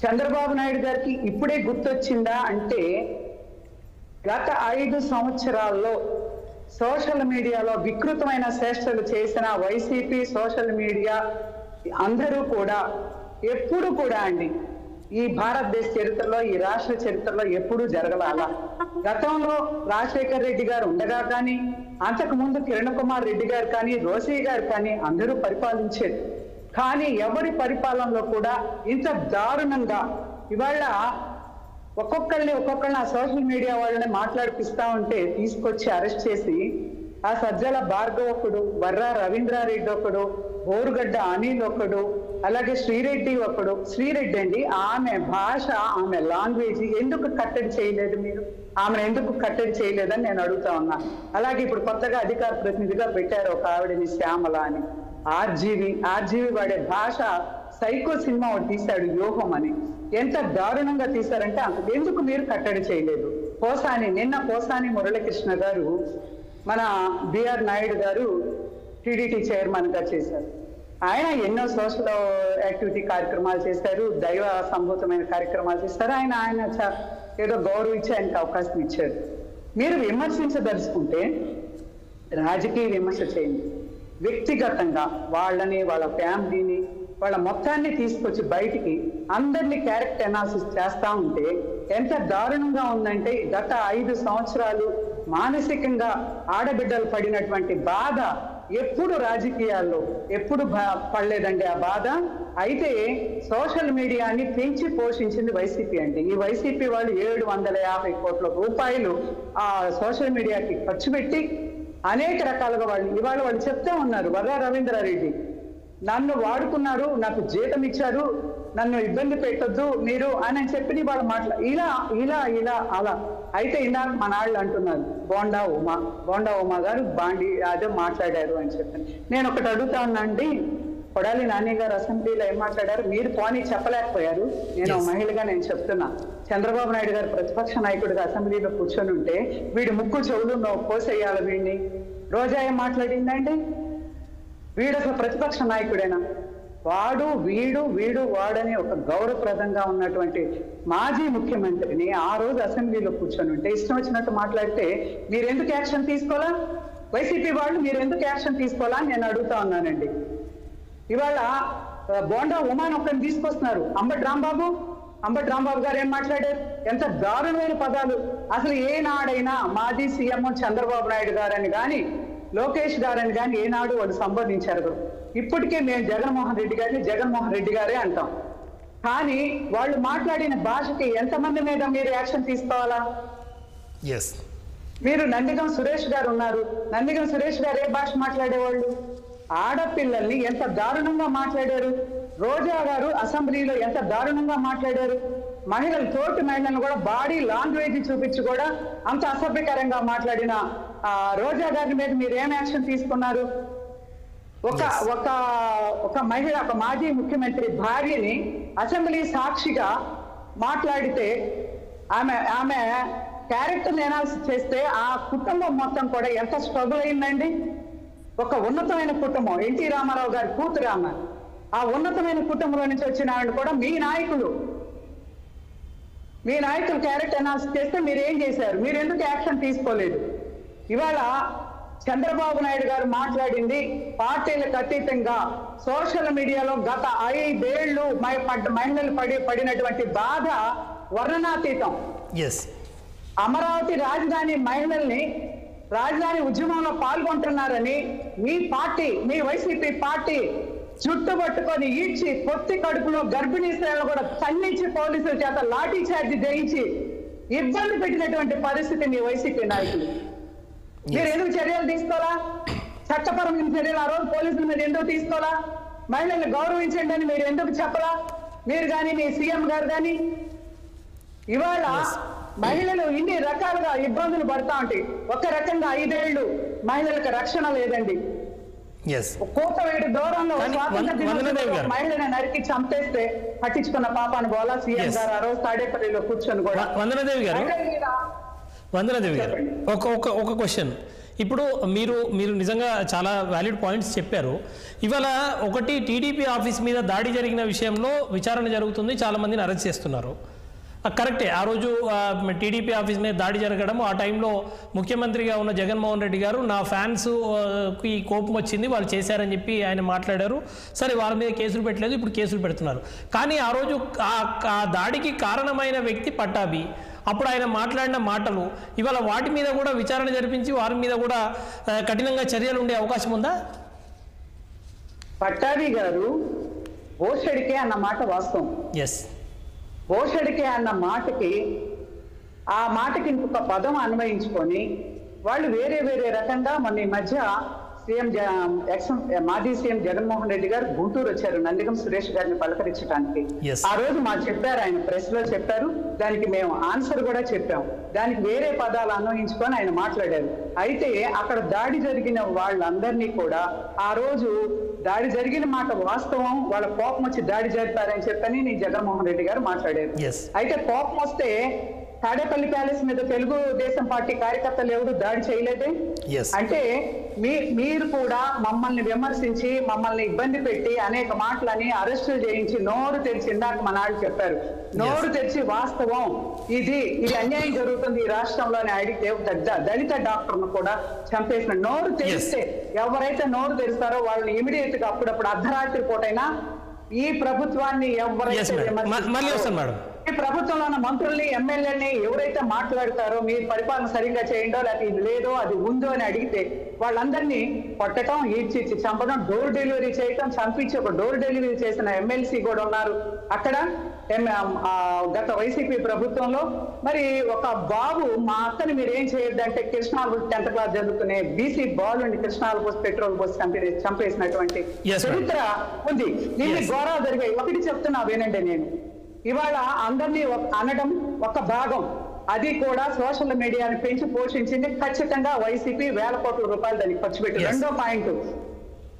చంద్రబాబు నాయుడు గారికి ఇప్పుడే గుర్తొచ్చిందా అంటే, గత 5 సంవత్సరాల్లో సోషల్ మీడియాలో వికృతమైన చేష్టలు చేసిన వైసీపీ సోషల్ మీడియా అందరూ కూడా ఎప్పుడు కూడా అండి ఈ భారతదేశ చరిత్రలో, ఈ రాష్ట్ర చరిత్రలో ఎప్పుడూ జరగలాల. గతంలో రాజశేఖర్ రెడ్డి గారు ఉండగా కానీ, అంతకు ముందు కిరణ్ కుమార్ రెడ్డి గారు కానీ, రోసీ గారు కానీ అందరూ పరిపాలించేది. కానీ ఎవరి పరిపాలనలో కూడా ఇంత దారుణంగా ఇవాళ ఒక్కొక్కరిని ఆ సోషల్ మీడియా వాళ్ళని మాట్లాడిపిస్తా ఉంటే తీసుకొచ్చి అరెస్ట్ చేసి, ఆ సజ్జల భార్గవ్ ఒకడు, వర్రా రవీంద్రారెడ్డి ఒకడు, బోరుగడ్డ అనిల్ ఒకడు, అలాగే శ్రీరెడ్డి ఒకడు. శ్రీరెడ్డి అండి, ఆమె భాష, ఆమె లాంగ్వేజ్ ఎందుకు కట్టడి చేయలేదు మీరు? ఆమెను ఎందుకు కట్టడి చేయలేదని నేను అడుగుతా ఉన్నా. అలాగే ఇప్పుడు కొత్తగా అధికార ప్రతినిధిగా పెట్టారు ఒక ఆవిడని, శ్యామల అని. ఆర్జీవి వాడే భాష, సైకో సినిమా ఒకటి తీశాడు వ్యూహం అని. ఎంత దారుణంగా తీశారంటే ఎందుకు మీరు కట్టడి చేయలేదు? నిన్న పోసాని మురళీకృష్ణ గారు మన బిఆర్ నాయుడు గారు టీడీటీ చైర్మన్ గా చేశారు. ఆయన ఎన్నో సోషల్ యాక్టివిటీ కార్యక్రమాలు చేశారు, దైవ సంభూతమైన కార్యక్రమాలు చేశారు. ఆయన ఏదో గౌరవం ఇచ్చి ఆయనకు అవకాశం ఇచ్చారు. మీరు విమర్శించదలుచుకుంటే రాజకీయ విమర్శ చేయండి, వ్యక్తిగతంగా వాళ్ళని, వాళ్ళ ఫ్యామిలీని, వాళ్ళ మొత్తాన్ని తీసుకొచ్చి బయటికి అందరినీ క్యారెక్టర్ అనాలిసిస్ చేస్తా ఉంటే ఎంత దారుణంగా ఉందంటే, గత 5 సంవత్సరాలు మానసికంగా ఆడబిడ్డలు పడినటువంటి బాధ ఎప్పుడు రాజకీయాల్లో ఎప్పుడు పడలేదండి ఆ బాధ. అయితే సోషల్ మీడియాని పెంచి పోషించింది వైసీపీ అండి. ఈ వైసీపీ వాళ్ళు 750 కోట్ల రూపాయలు ఆ సోషల్ మీడియాకి ఖర్చు పెట్టి అనేక రకాలుగా వాళ్ళు చెప్తా ఉన్నారు. వర్రా రవీంద్రారెడ్డి, నన్ను వాడుకున్నారు, నాకు జీతం ఇచ్చారు, నన్ను ఇబ్బంది పెట్టొద్దు మీరు అని చెప్పి వాళ్ళు ఇలా అలా. అయితే ఇందాక మన వాళ్ళు అంటున్నారు బోండా ఉమా గారు అదే మాట్లాడారు అని చెప్పి. నేను ఒకటి అడుగుతా ఉన్నా అండి, కొడాలి నాని గారు అసెంబ్లీలో ఏం మాట్లాడారు? మీరు పోనీ చెప్పలేకపోయారు. నేను మహిళగా నేను చెప్తున్నా, చంద్రబాబు నాయుడు గారు ప్రతిపక్ష నాయకుడిగా అసెంబ్లీలో కూర్చొని ఉంటే వీడి ముక్కు చెవులు కోసేయాలి వీడిని. రోజా ఏం మాట్లాడిందండి? వీడు అసలు ప్రతిపక్ష నాయకుడేనా? వాడు వీడు వాడని ఒక గౌరవప్రదంగా ఉన్నటువంటి మాజీ ముఖ్యమంత్రిని ఆ రోజు అసెంబ్లీలో కూర్చొని ఉంటే ఇష్టం వచ్చినట్టు మాట్లాడితే మీరు ఎందుకు యాక్షన్ తీసుకోవాలా? వైసీపీ వాళ్ళు మీరు ఎందుకు యాక్షన్ తీసుకోవాలా అని నేను అడుగుతా ఉన్నానండి. ఇవాళ బోండా ఉమాన్ ఒక్కరిని తీసుకొస్తున్నారు. అంబటి రాంబాబు గారు ఏం మాట్లాడారు? ఎంత దారుణమైన పదాలు! అసలు ఏనాడైనా మాజీ సీఎం చంద్రబాబు నాయుడు గారని కానీ లోకేష్ గారని కానీ ఏనాడు వాళ్ళు సంబోధించారు. ఇప్పటికే మేము జగన్మోహన్ రెడ్డి గారే అంటాం. కానీ వాళ్ళు మాట్లాడిన భాషకి ఎంతమంది మీద మీరు యాక్షన్ తీసుకోవాలా? మీరు నందిగం సురేష్ గారు ఉన్నారు. నందిగం సురేష్ గారు ఏ భాష మాట్లాడేవాళ్ళు? ఆడపిల్లల్ని ఎంత దారుణంగా మాట్లాడారు. రోజా గారు అసెంబ్లీలో ఎంత దారుణంగా మాట్లాడారు. మహిళలు, తోటి మహిళలను కూడా బాడీ లాంగ్వేజ్ చూపించి కూడా అంత అసభ్యకరంగా మాట్లాడిన రోజా గారి మీద మీరు ఏం యాక్షన్ తీసుకున్నారు? ఒక మహిళ, ఒక మాజీ ముఖ్యమంత్రి భార్యని అసెంబ్లీ సాక్షిగా మాట్లాడితే ఆమె క్యారెక్టర్ ఎనాలిసిస్ చేస్తే ఆ కుటుంబం మొత్తం కూడా ఎంత స్ట్రగుల్ అయిందండి. ఒక ఉన్నతమైన కుటుంబం, ఎన్టీ రామారావు గారి కూతురు ఆమె. ఆ ఉన్నతమైన కుటుంబంలో నుంచి వచ్చిన ఆవిడ కూడా మీ నాయకులు క్యారెక్టర్ అనాలిసిస్ చేస్తే మీరు ఏం చేశారు? మీరు ఎందుకు యాక్షన్ తీసుకోలేదు? ఇవాళ చంద్రబాబు నాయుడు గారు మాట్లాడింది పార్టీలకు అతీతంగా సోషల్ మీడియాలో గత 5 ఏళ్లు మహిళలు పడినటువంటి బాధ వర్ణనాతీతం. అమరావతి రాజధాని మహిళల్ని రాజధాని ఉద్యమంలో పాల్గొంటున్నారని మీ వైసీపీ పార్టీ చుట్టుపట్టుకొని ఈడ్చి పొత్తి కడుపులో గర్భిణీ స్త్రీలను కూడా తన్నించి పోలీసుల చేత లాఠీ చార్జీ చేయించి ఇబ్బంది పెట్టినటువంటి పరిస్థితి మీ వైసీపీ నాయకులు. మీరు ఎందుకు చర్యలు తీసుకోవాలా? చట్టపరమైన చర్యలు ఆ రోజు పోలీసుల మీద ఎందుకు తీసుకోవాలా? మహిళల్ని గౌరవించండి అని మీరు ఎందుకు చెప్పలా? మీరు కానీ మీ సీఎం గారు కానీ ఇవాళ మహిళలు ఇన్ని రకాలుగా ఇబ్బందులు పడతా ఉంటాయి. ఒక రకంగా 5 ఏళ్లు మహిళలకు రక్షణ లేదండి. కోతవేడు దూరంలో మహిళను నరికి చంపేస్తే పట్టించుకున్న పాపాను బోలా సీఎం గారు ఆ రోజు తాడేపల్లిలో కూర్చొని కూడా. వందనదేవి గారు ఒక క్వశ్చన్. ఇప్పుడు మీరు నిజంగా చాలా వ్యాలిడ్ పాయింట్స్ చెప్పారు. ఇవాళ ఒకటి టీడీపీ ఆఫీస్ మీద దాడి జరిగిన విషయంలో విచారణ జరుగుతుంది, చాలా మందిని అరెస్ట్ చేస్తున్నారు. కరెక్టే, ఆ రోజు టీడీపీ ఆఫీస్ మీద దాడి జరగడం, ఆ టైంలో ముఖ్యమంత్రిగా ఉన్న జగన్మోహన్ రెడ్డి గారు నా ఫ్యాన్స్కి కోపం వచ్చింది వాళ్ళు చేశారని చెప్పి ఆయన మాట్లాడారు. సరే, వాళ్ళ మీద కేసులు పెట్టలేదు, ఇప్పుడు కేసులు పెడుతున్నారు. కానీ ఆ రోజు ఆ దాడికి కారణమైన వ్యక్తి పట్టాభి. అప్పుడు ఆయన మాట్లాడిన మాటలు ఇవాళ వాటి మీద కూడా విచారణ జరిపించి వారి మీద కూడా కఠినంగా చర్యలు ఉండే అవకాశం ఉందా? పట్టాభి గారు ఓషడికే అన్న మాట వాస్తవం. ఓషడికే అన్న మాటకి ఆ మాటకి ఇంకొక పదం అన్వయించుకొని వాళ్ళు వేరే రకంగా మొన్న ఈ మధ్య మాజీ సీఎం జగన్మోహన్ రెడ్డి గారు గుంటూరు వచ్చారు నందిగం సురేష్ గారిని పలకరించడానికి. ఆ రోజు మాకు చెప్పారు, ఆయన ప్రెస్ లో చెప్పారు, దానికి మేము ఆన్సర్ కూడా చెప్పాం. దానికి వేరే పదాలు అన్వయించుకొని ఆయన మాట్లాడారు. అయితే అక్కడ దాడి జరిగిన వాళ్ళందరినీ కూడా ఆ రోజు దాడి జరిగిన మాట వాస్తవం, వాళ్ళ కోపం వచ్చి దాడి జరిపారని చెప్పని నేను జగన్మోహన్ రెడ్డి గారు మాట్లాడారు. అయితే కోపం వస్తే తాడేపల్లి ప్యాలెస్ మీద తెలుగుదేశం పార్టీ కార్యకర్తలు ఎవరు దాడి చేయలేదే? అంటే మీరు కూడా మమ్మల్ని విమర్శించి మమ్మల్ని ఇబ్బంది పెట్టి అనేక మాటలని అరెస్టులు చేయించి నోరు తెరిచి, ఇందాక మన వాళ్ళు చెప్పారు, నోరు తెరిచి వాస్తవం ఇది అన్యాయం జరుగుతుంది ఈ రాష్ట్రంలోని అడిగితే దళిత డాక్టర్ను కూడా చంపేసిన నోరు తెరిస్తే ఎవరైతే నోరు తెరుస్తారో వాళ్ళని ఇమీడియట్ గా అప్పుడప్పుడు అర్ధరాత్రి పూటైనా ఈ ప్రభుత్వాన్ని ఎవరైతే ఈ ప్రభుత్వంలో ఉన్న మంత్రుల్ని ఎమ్మెల్యేని ఎవరైతే మాట్లాడతారో మీరు పరిపాలన సరిగ్గా చేయండో లేకపోతే ఇది లేదో అది ఉందో అని అడిగితే వాళ్ళందరినీ కొట్టడం, ఈడ్చి చంపడం, డోర్ డెలివరీ చేయటం, చంపించి ఒక డోర్ డెలివరీ చేసిన ఎమ్మెల్సీ కూడా ఉన్నారు అక్కడ గత వైసీపీ ప్రభుత్వంలో. మరి ఒక బాబు మా అక్కని మీరు ఏం చేయొద్దంటే కృష్ణాలు 10th క్లాస్ చదువుకునే బీసీ బాలుని కృష్ణాలు పోసి పెట్రోల్ పోసి చంపేసినటువంటి చరిత్ర ఉంది. దీన్ని ఘోరాలు జరిగాయి. ఒకటి చెప్తున్నా వినండి, నేను ఇవాళ అందరినీ అనడం ఒక భాగం, అది కూడా సోషల్ మీడియాని పెంచి పోషించింది ఖచ్చితంగా వైసీపీ వేల కోట్ల రూపాయలు దానికి ఖర్చు పెట్టి. రెండో పాయింట్,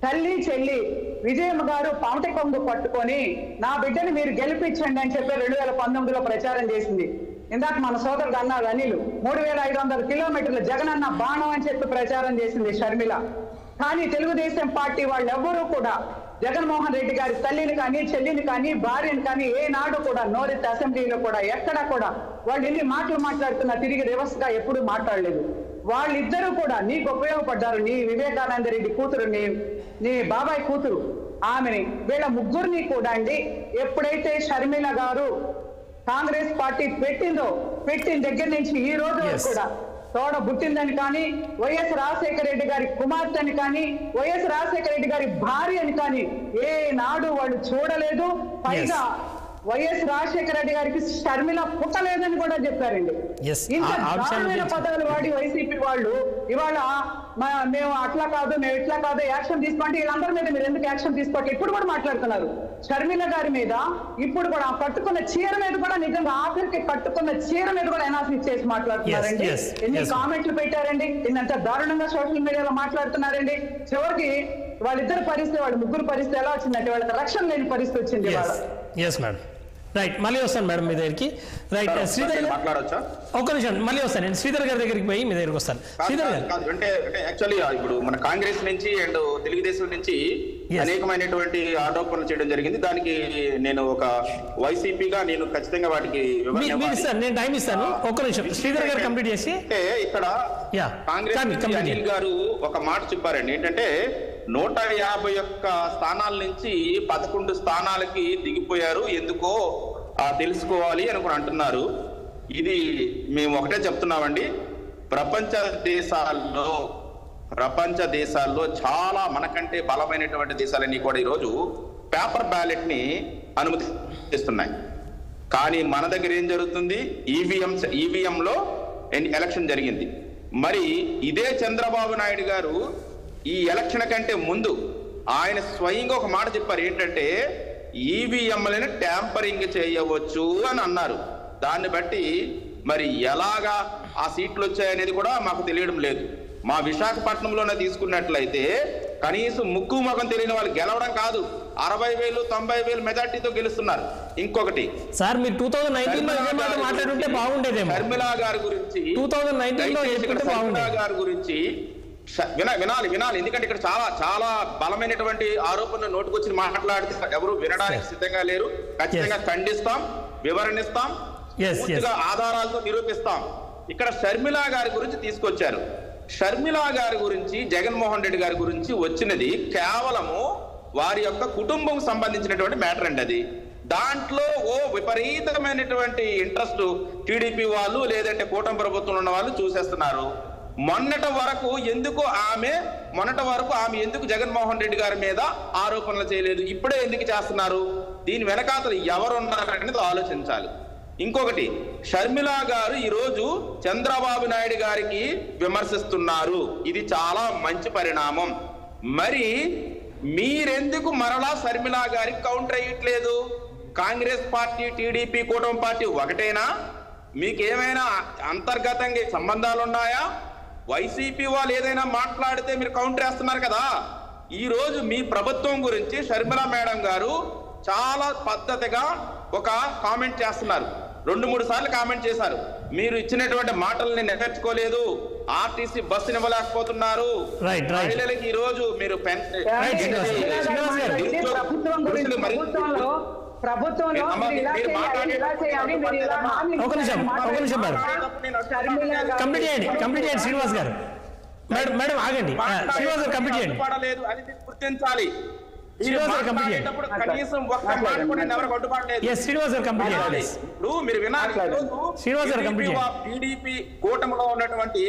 తల్లి చెల్లి విజయమ్మ గారు పామట కొంగు పట్టుకొని నా బిడ్డని మీరు గెలిపించండి అని చెప్పి 2019లో ప్రచారం చేసింది. ఇందాక మన సోదరుడు అన్నారు అనిల్, 3500 కిలోమీటర్లు జగనన్న బాణం అని చెప్పి ప్రచారం చేసింది షర్మిల. కానీ తెలుగుదేశం పార్టీ వాళ్ళు ఎవ్వరూ కూడా జగన్మోహన్ రెడ్డి గారి తల్లిని కానీ చెల్లిని కానీ భార్యని కానీ ఏనాడు కూడా నోరెత్తి అసెంబ్లీలో కూడా ఎక్కడా కూడా వాళ్ళు ఎన్ని మాటలు మాట్లాడుతున్నా తిరిగి రివర్స్ గా ఎప్పుడూ మాట్లాడలేదు. వాళ్ళిద్దరూ కూడా నీకు ఉపయోగపడ్డారు. నీ వివేకానంద రెడ్డి కూతురు, నీ బాబాయ్ కూతురు ఆమెని, వీళ్ళ ముగ్గురిని కూడా అండి ఎప్పుడైతే షర్మిల గారు కాంగ్రెస్ పార్టీ పెట్టిన దగ్గర నుంచి ఈ రోజు కూడా తోడ బుట్టిందని కానీ, వైఎస్ రాజశేఖర రెడ్డి గారి కుమార్తెని కానీ, వైఎస్ రాజశేఖర రెడ్డి గారి భార్యని కానీ ఏనాడు వాళ్ళు చూడలేదు. పైగా వైఎస్ రాజశేఖర రెడ్డి గారికి షర్మిల పుట్టలేదని కూడా చెప్పారండి. ఇంత దారుణమైన పదాలు వాడి వైసీపీ వాళ్ళు ఇవాళ మేము అట్లా కాదు, మేము ఇట్లా కాదు, యాక్షన్ తీసుకోండి. వీళ్ళందరి మీద మీరు ఎందుకు యాక్షన్ తీసుకోవాలి ఇప్పుడు కూడా మాట్లాడుతున్నారు. షర్మిల గారి మీద ఇప్పుడు కూడా కట్టుకున్న చీర మీద కూడా నిజంగా ఆఖరికి కట్టుకున్న చీర మీద కూడా అనాలిసిస్ చేసి మాట్లాడుతున్నారండి. ఎన్ని కామెంట్లు పెట్టారండి, ఇన్నంత దారుణంగా సోషల్ మీడియాలో మాట్లాడుతున్నారండి. చివరికి వాళ్ళిద్దరు పరిస్థితి, వాళ్ళ ముగ్గురు పరిస్థితి ఎలా వచ్చిందంటే వాళ్ళకి రక్షణ లేని పరిస్థితి వచ్చింది. రైట్, మళ్ళీ వస్తాను మేడం మీ దగ్గరికి. రైట్, శ్రీధర్ మాట్లాడొచ్చా? ఒక్క నిమిషం, మళ్ళీ వస్తాను నేను శ్రీధర్ గారి దగ్గరికి పోయి మీ దగ్గరికి వస్తాను. శ్రీధర్ గారు అంటే యాక్చువల్లీ ఇప్పుడు మన కాంగ్రెస్ నుంచి అండ్ తెలుగుదేశం నుంచి అనేకమైనటువంటి ఆరోపణలు చేయడం జరిగింది. దానికి నేను ఒక వైసీపీగా నేను ఖచ్చితంగా వాటికి నేను టైం ఇస్తాను. ఒక్క నిమిషం శ్రీధర్ గారు కంప్లీట్ చేసి. ఇక్కడ కాంగ్రెస్ అనిల్ గారు ఒక మాట చెప్పారండి, ఏంటంటే 151 స్థానాల నుంచి 11 స్థానాలకి దిగిపోయారు, ఎందుకో తెలుసుకోవాలి అనుకుని అంటున్నారు. ఇది మేము ఒకటే చెప్తున్నామండి, ప్రపంచ దేశాల్లో చాలా మనకంటే బలమైనటువంటి దేశాలన్నీ కూడా ఈరోజు పేపర్ బ్యాలెట్ ని అనుమతిస్తున్నాయి. కానీ మన దగ్గర ఏం జరుగుతుంది? ఈవీఎంలో ఎలక్షన్ జరిగింది. మరి ఇదే చంద్రబాబు నాయుడు గారు ఈ ఎలక్షన్ కంటే ముందు ఆయన స్వయంగా ఒక మాట చెప్పారు, ఏంటంటే ఈవీఎంలను ట్యాంపరింగ్ చేయవచ్చు అని అన్నారు. దాన్ని బట్టి మరి ఎలాగా ఆ సీట్లు వచ్చాయనేది కూడా మాకు తెలియడం లేదు. మా విశాఖపట్నంలోనే తీసుకున్నట్లయితే కనీసం ముక్కు ముఖం తెలియని వాళ్ళు గెలవడం కాదు, 60,000 90,000 మెజార్టీతో గెలుస్తున్నారు. ఇంకొకటి సార్, మీరు 2019 మాట్లాడుంటే బాగుండేది. షర్మిల గారి గురించి 2019 గారి గురించి వినాలి, ఎందుకంటే ఇక్కడ చాలా చాలా బలమైనటువంటి ఆరోపణలు నోటుకొచ్చి మాట్లాడితే ఎవరు వినడానికి సిద్ధంగా లేరు. ఖచ్చితంగా ఖండిస్తాం, వివరణిస్తాం, పూర్తిగా ఆధారాలతో నిరూపిస్తాం. ఇక్కడ షర్మిల గారి గురించి తీసుకొచ్చారు. షర్మిల గారి గురించి, జగన్మోహన్ రెడ్డి గారి గురించి వచ్చినది కేవలము వారి యొక్క కుటుంబం సంబంధించినటువంటి మ్యాటర్ అండి. అది దాంట్లో విపరీతమైనటువంటి ఇంట్రెస్ట్ టీడీపీ వాళ్ళు లేదంటే కూటమి ప్రభుత్వంలో ఉన్న వాళ్ళు చూసేస్తున్నారు. మొన్నటి వరకు ఆమె ఎందుకు జగన్మోహన్ రెడ్డి గారి మీద ఆరోపణలు చేయలేదు, ఇప్పుడే ఎందుకు చేస్తున్నారు? దీని వెనకాతలు ఎవరున్నారనేది ఆలోచించాలి. ఇంకొకటి, షర్మిల గారు ఈరోజు చంద్రబాబు నాయుడు గారికి విమర్శిస్తున్నారు, ఇది చాలా మంచి పరిణామం. మరి మీరెందుకు మరలా షర్మిల గారికి కౌంటర్ అయ్యట్లేదు? కాంగ్రెస్ పార్టీ, టీడీపీ, కూటమి పార్టీ ఒకటేనా? మీకేమైనా అంతర్గతంగా సంబంధాలు ఉన్నాయా? వైసీపీ వాళ్ళు ఏదైనా మాట్లాడితే మీరు కౌంటర్ వేస్తున్నారు కదా. ఈ రోజు మీ ప్రభుత్వం గురించి షర్మిల మేడం గారు చాలా పద్ధతిగా ఒక కామెంట్ చేస్తున్నారు. 2-3 సార్లు కామెంట్ చేశారు. మీరు ఇచ్చినటువంటి మాటల్ని నెరవేర్చుకోలేదు, ఆర్టీసీ బస్సుని ఇవ్వలేకపోతున్నారు, మహిళలకి ఈ రోజు మీరు శ్రీనివాస్ గారు మేడం ఆగండి. శ్రీనివాస్ గారు కంప్లీట్ చేయండి. అది గుర్తించాలి. కనీసం ఒక్క మాట కూడా ఎవరికి అడ్డుపడలేదు. ఇప్పుడు మీరు వినాలి, టీడీపీ కూటమిలో ఉన్నటువంటి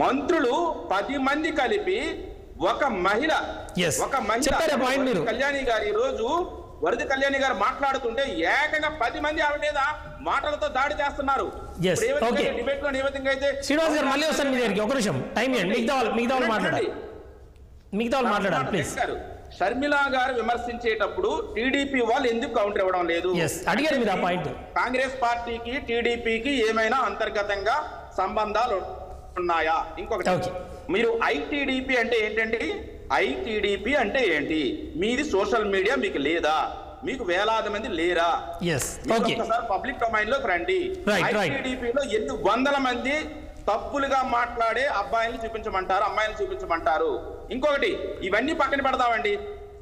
మంత్రులు 10 మంది కలిపి ఒక మహిళ కళ్యాణి గారు ఈ రోజు వరద కళ్యాణి గారు మాట్లాడుతుంటే ఏకంగా 10 మంది ఆవిడ మీద మాటలతో దాడి చేస్తున్నారు. డిబేట్ లో ఏ విధంగా అయితే శ్రీనివాస్ గారు మళ్ళీ వస్తాను మీ దగ్గరికి. ఒక నిమిషం టైం ఇవ్వండి, మిగతా వాళ్ళు మాట్లాడాలి ప్లీజ్. షర్మిల గారు విమర్శించేటప్పుడు టీడీపీ వాళ్ళు ఎందుకు కౌంటర్ ఇవ్వడం లేదు అడిగారు మీరు ఆ పాయింట్. కాంగ్రెస్ పార్టీకి టీడీపీకి ఏమైనా అంతర్గతంగా సంబంధాలు ఉన్నాయా? ఇంకొకటి, మీరు ఐటీడీపీ అంటే ఏంటండి? ఐటీడీపీ అంటే ఏంటి? మీది సోషల్ మీడియా మీకు లేదా? మీకు వేలాది మంది లేరా? ఒకసారి పబ్లిక్ డొమైన్ లోకి రండి. ఐటీడీపీలో ఎన్ని వందల మంది తప్పులుగా మాట్లాడే అబ్బాయిని చూపించమంటారు, అమ్మాయిని చూపించమంటారు. ఇంకొకటి, ఇవన్నీ పక్కన పెడతామండి.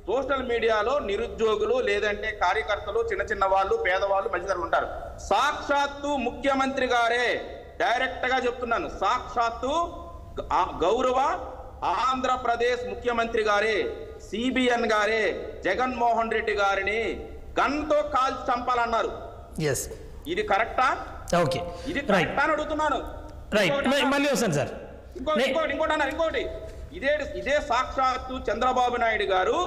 సోషల్ మీడియాలో నిరుద్యోగులు లేదంటే కార్యకర్తలు, చిన్న చిన్న వాళ్ళు, పేదవాళ్ళు, మధ్యతరగతి ఉంటారు. సాక్షాత్తు ముఖ్యమంత్రి గారే డైరెక్ట్ గా చెప్తున్నాను, సాక్షాత్తు గౌరవ ఆంధ్రప్రదేశ్ ముఖ్యమంత్రి గారే, సిబిఎన్ గారే జగన్మోహన్ రెడ్డి గారిని గన్తో కాల్చి చంపాలన్నారు. ఇది కరెక్టా? ఓకే, ఇది కరెక్టా అని అడుగుతున్నాను. మళ్ళీ వస్తాను సార్. ఇంకోటి అన్నారు, ఇంకోటి, ఇదే సాక్షాత్తు చంద్రబాబు నాయుడు గారు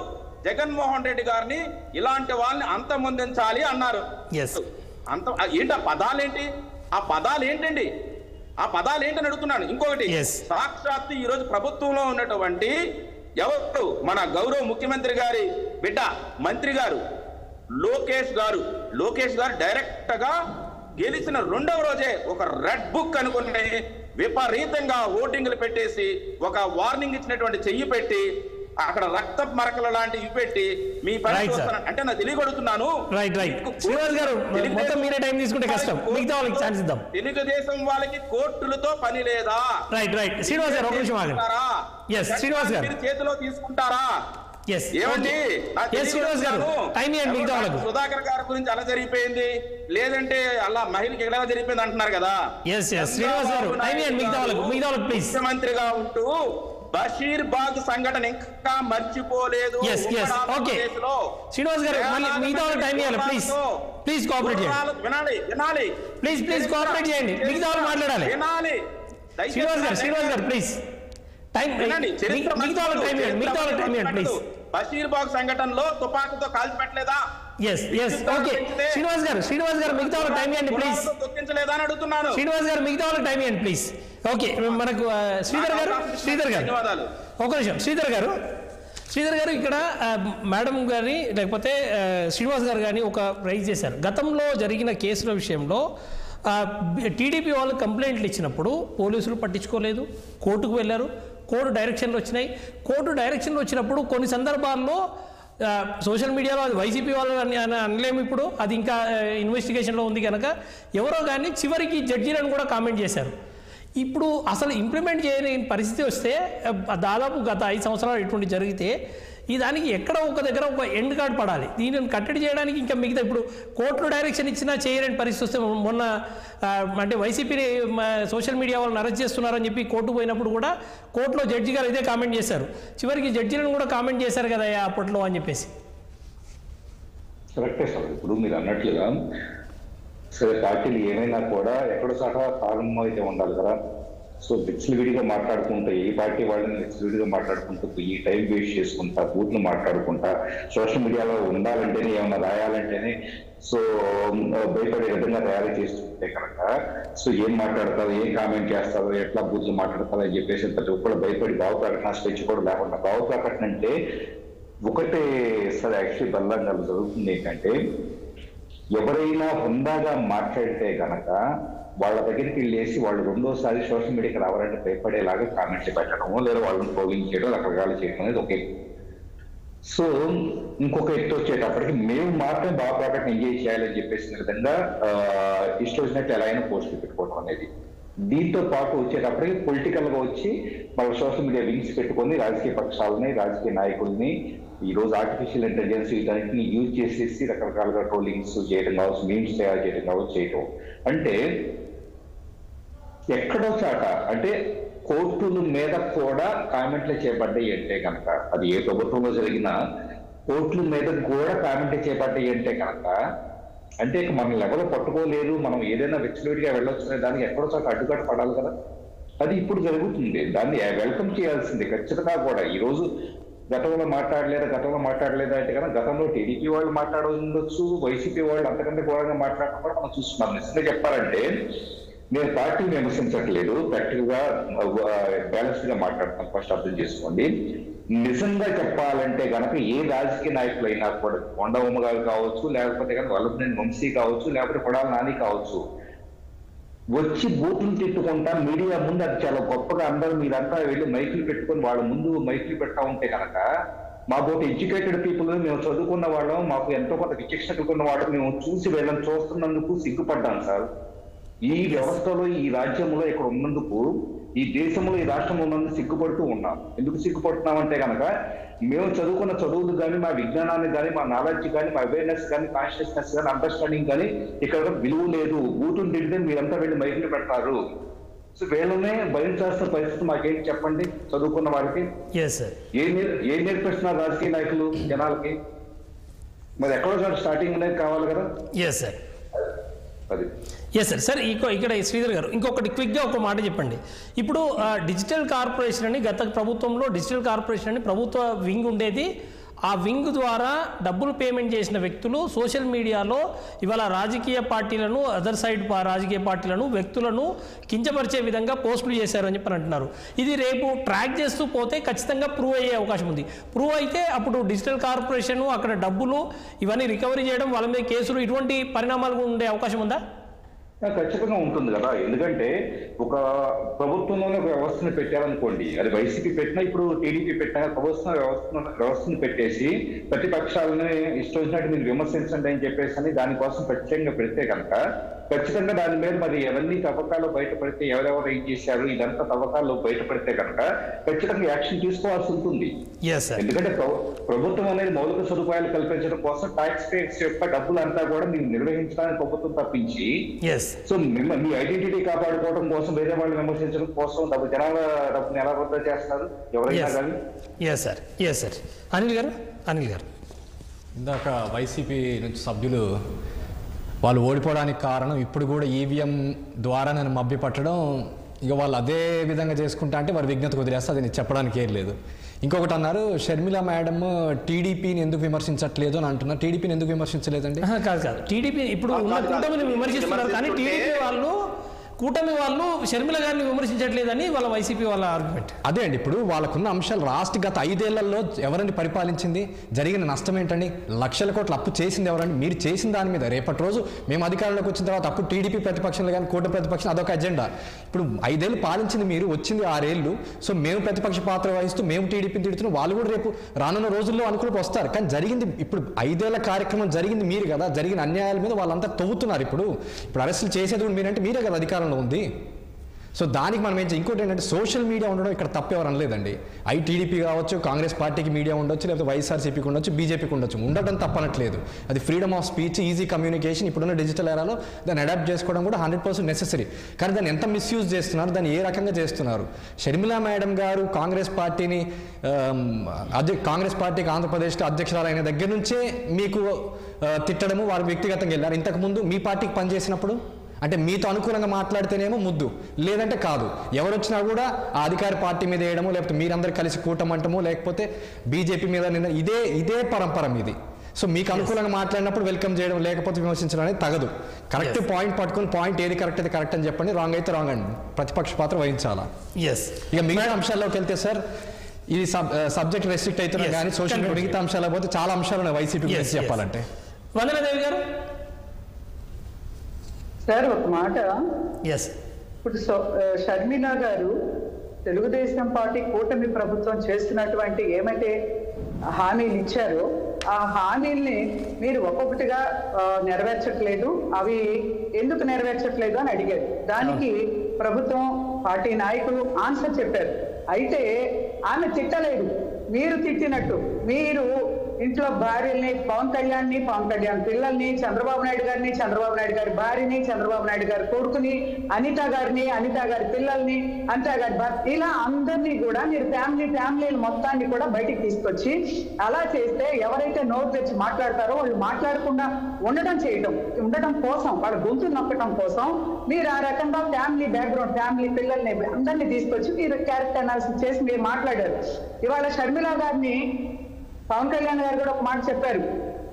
జగన్మోహన్ రెడ్డి గారిని ఇలాంటి వాళ్ళని అంతమొందించాలి అన్నారు. ఏంటి ఆ పదాలేంటి? ఆ పదాలు ఏంటండి? ఆ పదాలు ఏంటని అడుగుతున్నాను. ఇంకొకటి, సాక్షాత్తు ఈ రోజు ప్రభుత్వంలో ఉన్నటువంటి ఎవరు, మన గౌరవ ముఖ్యమంత్రి గారి బిడ్డ మంత్రి గారు లోకేష్ గారు డైరెక్ట్ గా గెలిచిన 2వ రోజే ఒక రెడ్ బుక్ అనుకుని విపరీతంగా ఓటింగ్లు పెట్టేసి ఒక వార్నింగ్ ఇచ్చినటువంటి చెయ్యి పెట్టి అక్కడ రక్త మరకల లాంటివి పెట్టి మీ పని అంటే నాకు తెలియగడుతున్నాను. తెలుగుదేశం వాళ్ళకి కోర్టులతో పని లేదా? చేతిలో తీసుకుంటారా? సుధాకర్ గారి గురించి అలా జరిగిపోయింది, లేదంటే అలా మహిళకి ఎలా జరిగిపోయింది అంటున్నారు కదా. ముఖ్యమంత్రిగా ఉంటూ బషీర్ బాగ్ సంఘటన ఇంకా మర్చిపోలేదు. బషీర్ బాగ్ సంఘటనలో తుపాకుతో కాల్చి పెట్టలేదా? శ్రీనివాస్ గారు మిగతా టైం ఇవ్వండి ప్లీజ్. తొక్కించలేదా అని అడుగుతున్నాను. శ్రీనివాస్ గారు మిగతా టైం ఇవ్వండి ప్లీజ్. ఓకే, మనకు శ్రీధర్ గారు ఒక నిమిషం. శ్రీధర్ గారు ఇక్కడ మేడం గారిని లేకపోతే శ్రీనివాస్ గారు కానీ ఒక రైజ్ చేశారు. గతంలో జరిగిన కేసుల విషయంలో టీడీపీ వాళ్ళు కంప్లైంట్లు ఇచ్చినప్పుడు పోలీసులు పట్టించుకోలేదు, కోర్టుకు వెళ్ళారు, కోర్టు డైరెక్షన్లు వచ్చినాయి. కోర్టు డైరెక్షన్లు వచ్చినప్పుడు కొన్ని సందర్భాల్లో సోషల్ మీడియాలో అది వైసీపీ వాళ్ళు అనలేము, ఇప్పుడు అది ఇంకా ఇన్వెస్టిగేషన్లో ఉంది కనుక ఎవరో కానీ చివరికి జడ్జీలను కూడా కామెంట్ చేశారు. ఇప్పుడు అసలు ఇంప్లిమెంట్ చేయని పరిస్థితి వస్తే దాదాపు గత 5 సంవత్సరాలు ఇటువంటి జరిగితే ఈ దానికి ఎక్కడ ఒక దగ్గర ఒక ఎండ్ కార్డ్ పడాలి. దీనిని కట్టడి చేయడానికి ఇంకా మిగతా ఇప్పుడు కోర్టులో డైరెక్షన్ ఇచ్చినా చేయలేని పరిస్థితి వస్తే మొన్న అంటే వైసీపీ సోషల్ మీడియా వాళ్ళని అరెస్ట్ చేస్తున్నారని చెప్పి కోర్టు పోయినప్పుడు కూడా కోర్టులో జడ్జి గారు ఇదే కామెంట్ చేశారు. చివరికి జడ్జీలను కూడా కామెంట్ చేశారు కదా అప్పట్లో అని చెప్పేసి. కరెక్టే సార్. ఇప్పుడు మీరు అన్నట్లుగా సరే పార్టీలు ఏమైనా కూడా ఎక్కడో సహా ప్రారంభం అయితే ఉండాలి కదా. సో విడిగా మాట్లాడుకుంటూ ఏ పార్టీ వాళ్ళని విడిగా మాట్లాడుకుంటూ ఈ టైం వేస్ట్ చేసుకుంటా బూత్లు మాట్లాడుకుంటా సోషల్ మీడియాలో ఉండాలంటేనే ఏమైనా రాయాలంటేనే సో భయపడే విధంగా తయారు చేస్తుంటే కనుక సో ఏం మాట్లాడతారు, ఏం కామెంట్ చేస్తారు, ఎట్లా బూత్లు మాట్లాడతారు అని చెప్పేసి ప్రతి ఒక్కరు భయపడి భావ ప్రకటన స్వేచ్ఛ కూడా లేకుండా. భావ ప్రకటన అంటే ఒకటే సార్ యాక్చువల్లీ బల్లంగా జరుగుతుంది ఏంటంటే ఎవరైనా హుందాగా మాట్లాడితే గనక వాళ్ళ దగ్గరికి వెళ్ళేసి వాళ్ళు 2వసారి సోషల్ మీడియాకి రావాలంటే భయపడేలాగా కామెంట్స్ పెట్టడము లేదా వాళ్ళని ట్రోలింగ్ చేయడం రకరకాలు చేయడం అనేది ఒక ఎత్తు. సో ఇంకొక ఎత్తు వచ్చేటప్పటికి మేము మాత్రం బాగా ప్రకటన ఎంజాయ్ చేయాలని చెప్పేసిన విధంగా ఇష్టం వచ్చినట్టు ఎలా అయినా పోస్టులు పెట్టుకోవడం అనేది. దీంతో పాటు వచ్చేటప్పటికి పొలిటికల్ గా వచ్చి వాళ్ళ సోషల్ మీడియా వింగ్స్ పెట్టుకొని రాజకీయ పక్షాలని రాజకీయ నాయకుల్ని ఈ రోజు ఆర్టిఫిషియల్ ఇంటెలిజెన్స్ వీటన్నిటిని యూజ్ చేసేసి రకరకాలుగా ట్రోలింగ్స్ చేయడం కావచ్చు, మీమ్స్ తయారు చేయడం కావచ్చు చేయటం అంటే ఎక్కడో చాట అంటే కోర్టుల మీద కూడా కామెంట్లు చేపడ్డాయి అంటే కనుక అది ఏ ప్రభుత్వంలో జరిగినా కోర్టుల మీద కూడా కామెంట్లు చేపడ్డాయి అంటే కనుక అంటే మనం ఎవరో పట్టుకోలేదు, మనం ఏదైనా విచ్చలవిడిగా వెళ్ళొచ్చు అనే దానికి ఎక్కడో చాట అడ్డుకట్ట పడాలి కదా. అది ఇప్పుడు జరుగుతుంది, దాన్ని వెల్కమ్ చేయాల్సింది ఖచ్చితంగా కూడా. ఈ రోజు గతంలో మాట్లాడలేదు అంటే కనుక గతంలో టీడీపీ వాళ్ళు మాట్లాడవచ్చు, వైసీపీ వాళ్ళు అంతకంటే ఘోరంగా మాట్లాడటం కూడా మనం చూస్తున్నాం. నిజంగా చెప్పాలంటే నేను పార్టీని విమర్శించట్లేదు, ప్రాక్టికల్ గా బ్యాలెన్స్డ్ గా మాట్లాడతాను. ఫస్ట్ అర్థం చేసుకోండి. నిజంగా చెప్పాలంటే కనుక ఏ రాజకీయ నాయకులు అయినా కూడా కొండ ఉమ్మ గారు కావచ్చు, లేకపోతే కనుక వల్లభనేని వంశీ కావచ్చు, లేకపోతే కొడాల నాని కావచ్చు, వచ్చి బూతులు తిట్టుకుంటా మీడియా ముందు అది చాలా గొప్పగా అందరూ మీరంతా వెళ్ళి మైకులు పెట్టుకొని వాళ్ళ ముందు మైకులు పెడతా ఉంటే కనుక మా బోటి ఎడ్యుకేటెడ్ పీపుల్, మేము చదువుకున్న వాళ్ళం, మాకు ఎంతో కొంత విచక్షణకున్న వాళ్ళం, మేము చూసి వీళ్ళని చూస్తున్నందుకు సిగ్గుపడ్డాను సార్. ఈ వ్యవస్థలో ఈ రాజ్యంలో ఇక్కడ ఉన్నందుకు ఈ దేశంలో ఈ రాష్ట్రంలో ఉన్న సిగ్గుపడుతూ ఉన్నాం. ఎందుకు సిగ్గుపడుతున్నామంటే కనుక మేము చదువుకున్న చదువులు కానీ, మా విజ్ఞానాన్ని కానీ, మా నాలెడ్జ్ కానీ, మా అవేర్నెస్ కానీ, కాన్షియస్నెస్ కానీ, అండర్స్టాండింగ్ కానీ ఇక్కడ విలువ లేదు. బూతులు తింటే మీరంతా వెళ్ళి మైకులు పెడతారు. సో వీళ్ళనే భరించాల్సిన పరిస్థితి మాకేంటి చెప్పండి చదువుకున్న వారికి? ఏం నేర్పిస్తున్నారు రాజకీయ నాయకులు జనాలకి? మరి ఎక్కడో స్టార్టింగ్ అనేది కావాలి కదా. అది సార్ ఇక్కడ శ్రీధర్ గారు ఇంకొకటి క్విక్గా ఒక మాట చెప్పండి. ఇప్పుడు డిజిటల్ కార్పొరేషన్ అని గత ప్రభుత్వంలో డిజిటల్ కార్పొరేషన్ అని ప్రభుత్వ వింగ్ ఉండేది. ఆ వింగ్ ద్వారా డబ్బులు పేమెంట్ చేసిన వ్యక్తులు సోషల్ మీడియాలో ఇవాళ రాజకీయ పార్టీలను, అదర్ సైడ్ రాజకీయ పార్టీలను, వ్యక్తులను కించపరిచే విధంగా పోస్టులు చేశారు అని చెప్పని అంటున్నారు. ఇది రేపు ట్రాక్ చేస్తూ పోతే ఖచ్చితంగా ప్రూవ్ అయ్యే అవకాశం ఉంది. ప్రూవ్ అయితే అప్పుడు డిజిటల్ కార్పొరేషన్ అక్కడ డబ్బులు ఇవన్నీ రికవరీ చేయడం, వాళ్ళ మీద కేసులు, ఇటువంటి పరిణామాలు ఉండే అవకాశం ఉందా? ఖచ్చితంగా ఉంటుంది కదా. ఎందుకంటే ఒక ప్రభుత్వంలోనే ఒక వ్యవస్థను పెట్టారనుకోండి, అది వైసీపీ పెట్టినా ఇప్పుడు టీడీపీ పెట్టినా వ్యవస్థను పెట్టేసి ప్రతిపక్షాలని ఇష్టం వచ్చినట్టు మీరు విమర్శించండి అని చెప్పేసి దానికోసం ప్రత్యేకంగా పెడితే కనుక ఖచ్చితంగా దాని మీద మరి ఎవరిని తవ్వకాలు బయటపడితే ఎవరెవరు ఏం చేశారు ఇదంతా తవ్వకాలు బయటపడితే కనుక ఖచ్చితంగా యాక్షన్ తీసుకోవాల్సి ఉంటుంది. ఎందుకంటే ప్రభుత్వం అనేది మౌలిక సదుపాయాలు కల్పించడం కోసం ట్యాక్స్ పేయర్స్ యొక్క డబ్బులు అంతా కూడా మీరు నిర్వహించడానికి ప్రభుత్వం తప్పించి సో మీ ఐడెంటిటీ కాపాడుకోవడం కోసం వేరే వాళ్ళు విమర్శించడం కోసం జనాల డబ్బుని ఎలా వృధా చేస్తారు ఎవరైనా కానీ? అనిల్ గారు ఇందాక వైసీపీ నుంచి సభ్యులు వాళ్ళు ఓడిపోవడానికి కారణం ఇప్పుడు కూడా ఈవీఎం ద్వారా నన్ను మభ్య పట్టడం, ఇక వాళ్ళు అదే విధంగా చేసుకుంటా అంటే వారి విజ్ఞత వదిలేస్తే అది చెప్పడానికి ఏం లేదు. ఇంకొకటి అన్నారు, షర్మిల మేడం టీడీపీని ఎందుకు విమర్శించట్లేదు అని అంటున్నారు. టీడీపీని ఎందుకు విమర్శించలేదండి? కాదు టీడీపీ ఇప్పుడు ఉన్న కూటమిని విమర్శిస్తున్నారు, కానీ టీడీపీ వాళ్ళు కూటమి వాళ్ళు షర్మిల గారిని విమర్శించట్లేదని వాళ్ళ వైసీపీ వాళ్ళ ఆర్గ్యుమెంట్. అదే అండి, ఇప్పుడు వాళ్ళకున్న అంశాలు రాష్ట్ర గత 5 ఏళ్లలో ఎవరిని పరిపాలించింది, జరిగిన నష్టం ఏంటండి, లక్షల కోట్ల అప్పు చేసింది ఎవరండి? మీరు చేసిన దాని మీద రేపటి రోజు మేము అధికారంలోకి వచ్చిన తర్వాత అప్పుడు టీడీపీ ప్రతిపక్షంలో కానీ కూటమి ప్రతిపక్షం అదొక ఎజెండా. ఇప్పుడు 5 ఏళ్ళు పాలించింది మీరు, వచ్చింది 6 ఏళ్ళు. సో మేము ప్రతిపక్ష పాత్ర వహిస్తూ మేము టీడీపీని తిడుతున్నాం, వాళ్ళు కూడా రేపు రానున్న రోజుల్లో అనుకుని వస్తారు. కానీ జరిగింది ఇప్పుడు 5 ఏళ్ల కార్యక్రమం జరిగింది మీరు కదా, జరిగిన అన్యాయాల మీద వాళ్ళంతా తవ్వుతున్నారు. ఇప్పుడు అరెస్టులు చేసేది కూడా మీరంటే మీరే కదా అధికారంలో ఉంది. సో దానికి మనం ఏం ఇంకోటి ఏంటంటే సోషల్ మీడియా ఉండడం ఇక్కడ తప్పెవరు అనలేదండి. టీడీపీ కావచ్చు, కాంగ్రెస్ పార్టీకి మీడియా ఉండొచ్చు, లేకపోతే వైఎస్ఆర్సీపీకి ఉండొచ్చు, బీజేపీకి ఉండొచ్చు, ఉండటం తప్పనట్లేదు. అది freedom of speech, easy communication ఇప్పుడున్న డిజిటల్ ఎరాలో దాన్ని అడాప్ట్ చేసుకోవడం కూడా 100% నెసెసరీ. కానీ దాన్ని ఎంత మిస్యూజ్ చేస్తున్నారు, దాన్ని ఏ రకంగా చేస్తున్నారు? షర్మిలా మేడం గారు కాంగ్రెస్ పార్టీకి ఆంధ్రప్రదేశ్లో అధ్యక్షురాలైన దగ్గర నుంచే మీకు తిట్టడము, వారు వ్యక్తిగతంగా వెళ్ళారు. ఇంతకుముందు మీ పార్టీకి పనిచేసినప్పుడు అంటే మీతో అనుకూలంగా మాట్లాడితేనేమో ముద్దు, లేదంటే కాదు. ఎవరు వచ్చినా కూడా ఆ అధికార పార్టీ మీద వేయడము, లేకపోతే మీరందరూ కలిసి కూటమంటము, లేకపోతే బీజేపీ మీద ఇదే పరంపర మీది. సో మీకు అనుకూలంగా మాట్లాడినప్పుడు వెల్కమ్ చేయడం, లేకపోతే విమర్శించడం అనేది తగదు. కరెక్ట్ పాయింట్ పట్టుకుని పాయింట్ ఏది కరెక్ట్ అయితే కరెక్ట్ అని చెప్పండి, రాంగ్ అయితే రాంగ్ అండి. ప్రతిపక్ష పాత్ర వహించాలా. ఇక మిగతా అంశాల్లోకి వెళ్తే సార్, ఇది సబ్జెక్ట్ రెస్ట్రిక్ట్ అవుతున్నా కానీ సోషల్ మిగతా అంశాలు పోతే చాలా అంశాలు ఉన్నాయి వైసీపీ గురించి చెప్పాలంటే. వందనదేవి గారు సార్ ఒక మాట. ఇప్పుడు షర్మిల గారు తెలుగుదేశం పార్టీ కూటమి ప్రభుత్వం చేస్తున్నటువంటి ఏమైతే హామీలు ఇచ్చారో ఆ హామీల్ని మీరు ఒక్కొక్కటిగా నెరవేర్చట్లేదు, అవి ఎందుకు నెరవేర్చట్లేదు అని అడిగారు. దానికి ప్రభుత్వం పార్టీ నాయకులు ఆన్సర్ చెప్పారు. అయితే ఆమె తిట్టలేదు, మీరు తిట్టినట్టు. మీరు ఇంట్లో భార్యల్ని, పవన్ కళ్యాణ్ పిల్లల్ని, చంద్రబాబు నాయుడు గారి భార్యని, చంద్రబాబు నాయుడు గారి కొడుకుని, అనిత గారి పిల్లల్ని, అనిత గారి భర్త, ఇలా అందరినీ కూడా మీరు ఫ్యామిలీలు మొత్తాన్ని కూడా బయటికి తీసుకొచ్చి అలా చేస్తే ఎవరైతే నోరు తెచ్చి మాట్లాడతారో వాళ్ళు మాట్లాడకుండా ఉండడం కోసం, వాళ్ళ గొంతు నొక్కడం కోసం మీరు ఆ రకంగా ఫ్యామిలీ బ్యాక్గ్రౌండ్, ఫ్యామిలీ పిల్లల్ని అందరినీ తీసుకొచ్చి మీరు క్యారెక్టర్ అనాలిసిస్ చేసి మీరు మాట్లాడారు. ఇవాళ షర్మిల గారిని పవన్ కళ్యాణ్ గారు కూడా ఒక మాట చెప్పారు,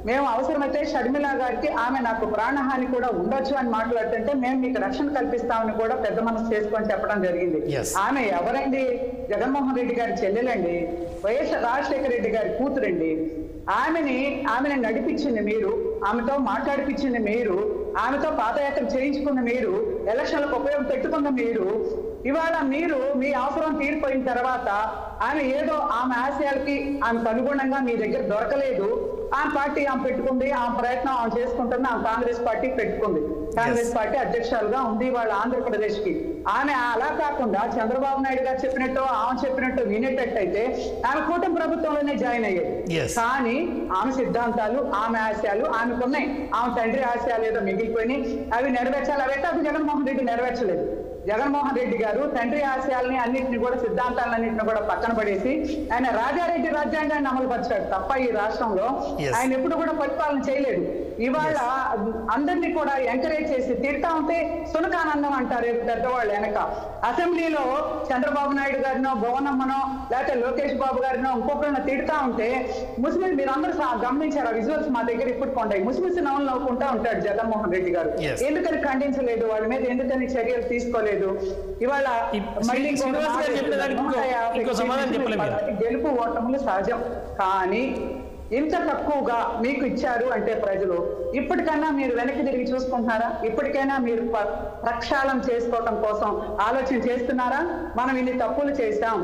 మేము అవసరమైతే షర్మిల గారికి ఆమె నాకు ప్రాణహాని కూడా ఉండొచ్చు అని మాట్లాడుతుంటే మేము మీకు రక్షణ కల్పిస్తామని కూడా పెద్ద మనసు చేసుకొని చెప్పడం జరిగింది. ఆమె ఎవరండి? జగన్మోహన్ రెడ్డి గారి చెల్లెలండి, వైఎస్ రాజశేఖర రెడ్డి గారి కూతురండి. ఆమెని నడిపించింది మీరు, ఆమెతో మాట్లాడిపించింది మీరు, ఆమెతో పాదయాత్ర చేయించుకున్న మీరు, ఎలక్షన్లకు ఉపయోగం పెట్టుకున్న మీరు. ఇవాళ మీరు మీ అవసరం తీరిపోయిన తర్వాత ఆమె ఏదో ఆమె ఆశయాలకి ఆమెకు అనుగుణంగా మీ దగ్గర దొరకలేదు, ఆమె పార్టీ ఆమె పెట్టుకుంది, ఆమె ప్రయత్నం ఆమె చేసుకుంటుంది, ఆమె కాంగ్రెస్ పార్టీ పెట్టుకుంది, కాంగ్రెస్ పార్టీ అధ్యక్షురాలుగా ఉంది వాళ్ళ ఆంధ్రప్రదేశ్ కి. ఆమె అలా కాకుండా చంద్రబాబు నాయుడు గారు చెప్పినట్టు ఆమె చెప్పినట్టు వినేటట్టయితే ఆమె కూటమి ప్రభుత్వంలోనే జాయిన్ అయ్యేది. కానీ ఆమె సిద్ధాంతాలు, ఆమె ఆశయాలు ఆమెకున్నాయి. ఆమె తండ్రి ఆశయాలు ఏదో మిగిలిపోయినాయి, అవి నెరవేర్చాలి. అవైతే అది జగన్మోహన్ రెడ్డి నెరవేర్చలేదు. జగన్మోహన్ రెడ్డి గారు తండ్రి ఆశయాల్ని అన్నింటిని కూడా, సిద్ధాంతాలన్నింటిని కూడా పక్కన పడేసి ఆయన రాజారెడ్డి రాజ్యాంగాన్ని అమలు పరిచాడు తప్ప ఈ రాష్ట్రంలో ఆయన ఎప్పుడు కూడా పరిపాలన చేయలేదు. ఇవాళ అందరినీ కూడా ఎంకరేజ్ చేసి తిడతా ఉంటే సునకానందం అంటారు పెద్దవాళ్ళు వెనక. అసెంబ్లీలో చంద్రబాబు నాయుడు గారినో, భువనమ్మనో, లేకపోతే లోకేష్ బాబు గారినో ఇంకొకరినో తిడతా ఉంటే ముస్లిం, మీరు అందరూ గమనించారు ఆ విజువల్స్ మా దగ్గర ఇప్పుడు కొంటాయి, ముస్లింస్ నవ్వులు నవ్వుకుంటా ఉంటాడు జగన్మోహన్ రెడ్డి గారు. ఎందుకని ఖండించలేదు, వాళ్ళ మీద ఎందుకని చర్యలు తీసుకోలేదు? ఇవాళ మళ్ళీ గెలుపు ఓటములు సహజం, కానీ ఇంత తక్కువగా మీకు ఇచ్చారు అంటే ప్రజలు ఇప్పటికైనా మీరు వెనక్కి తిరిగి చూసుకుంటున్నారా? ఇప్పటికైనా మీరు ప్రక్షాళన చేసుకోవటం కోసం ఆలోచన చేస్తున్నారా? మనం ఇన్ని తప్పులు చేశాం,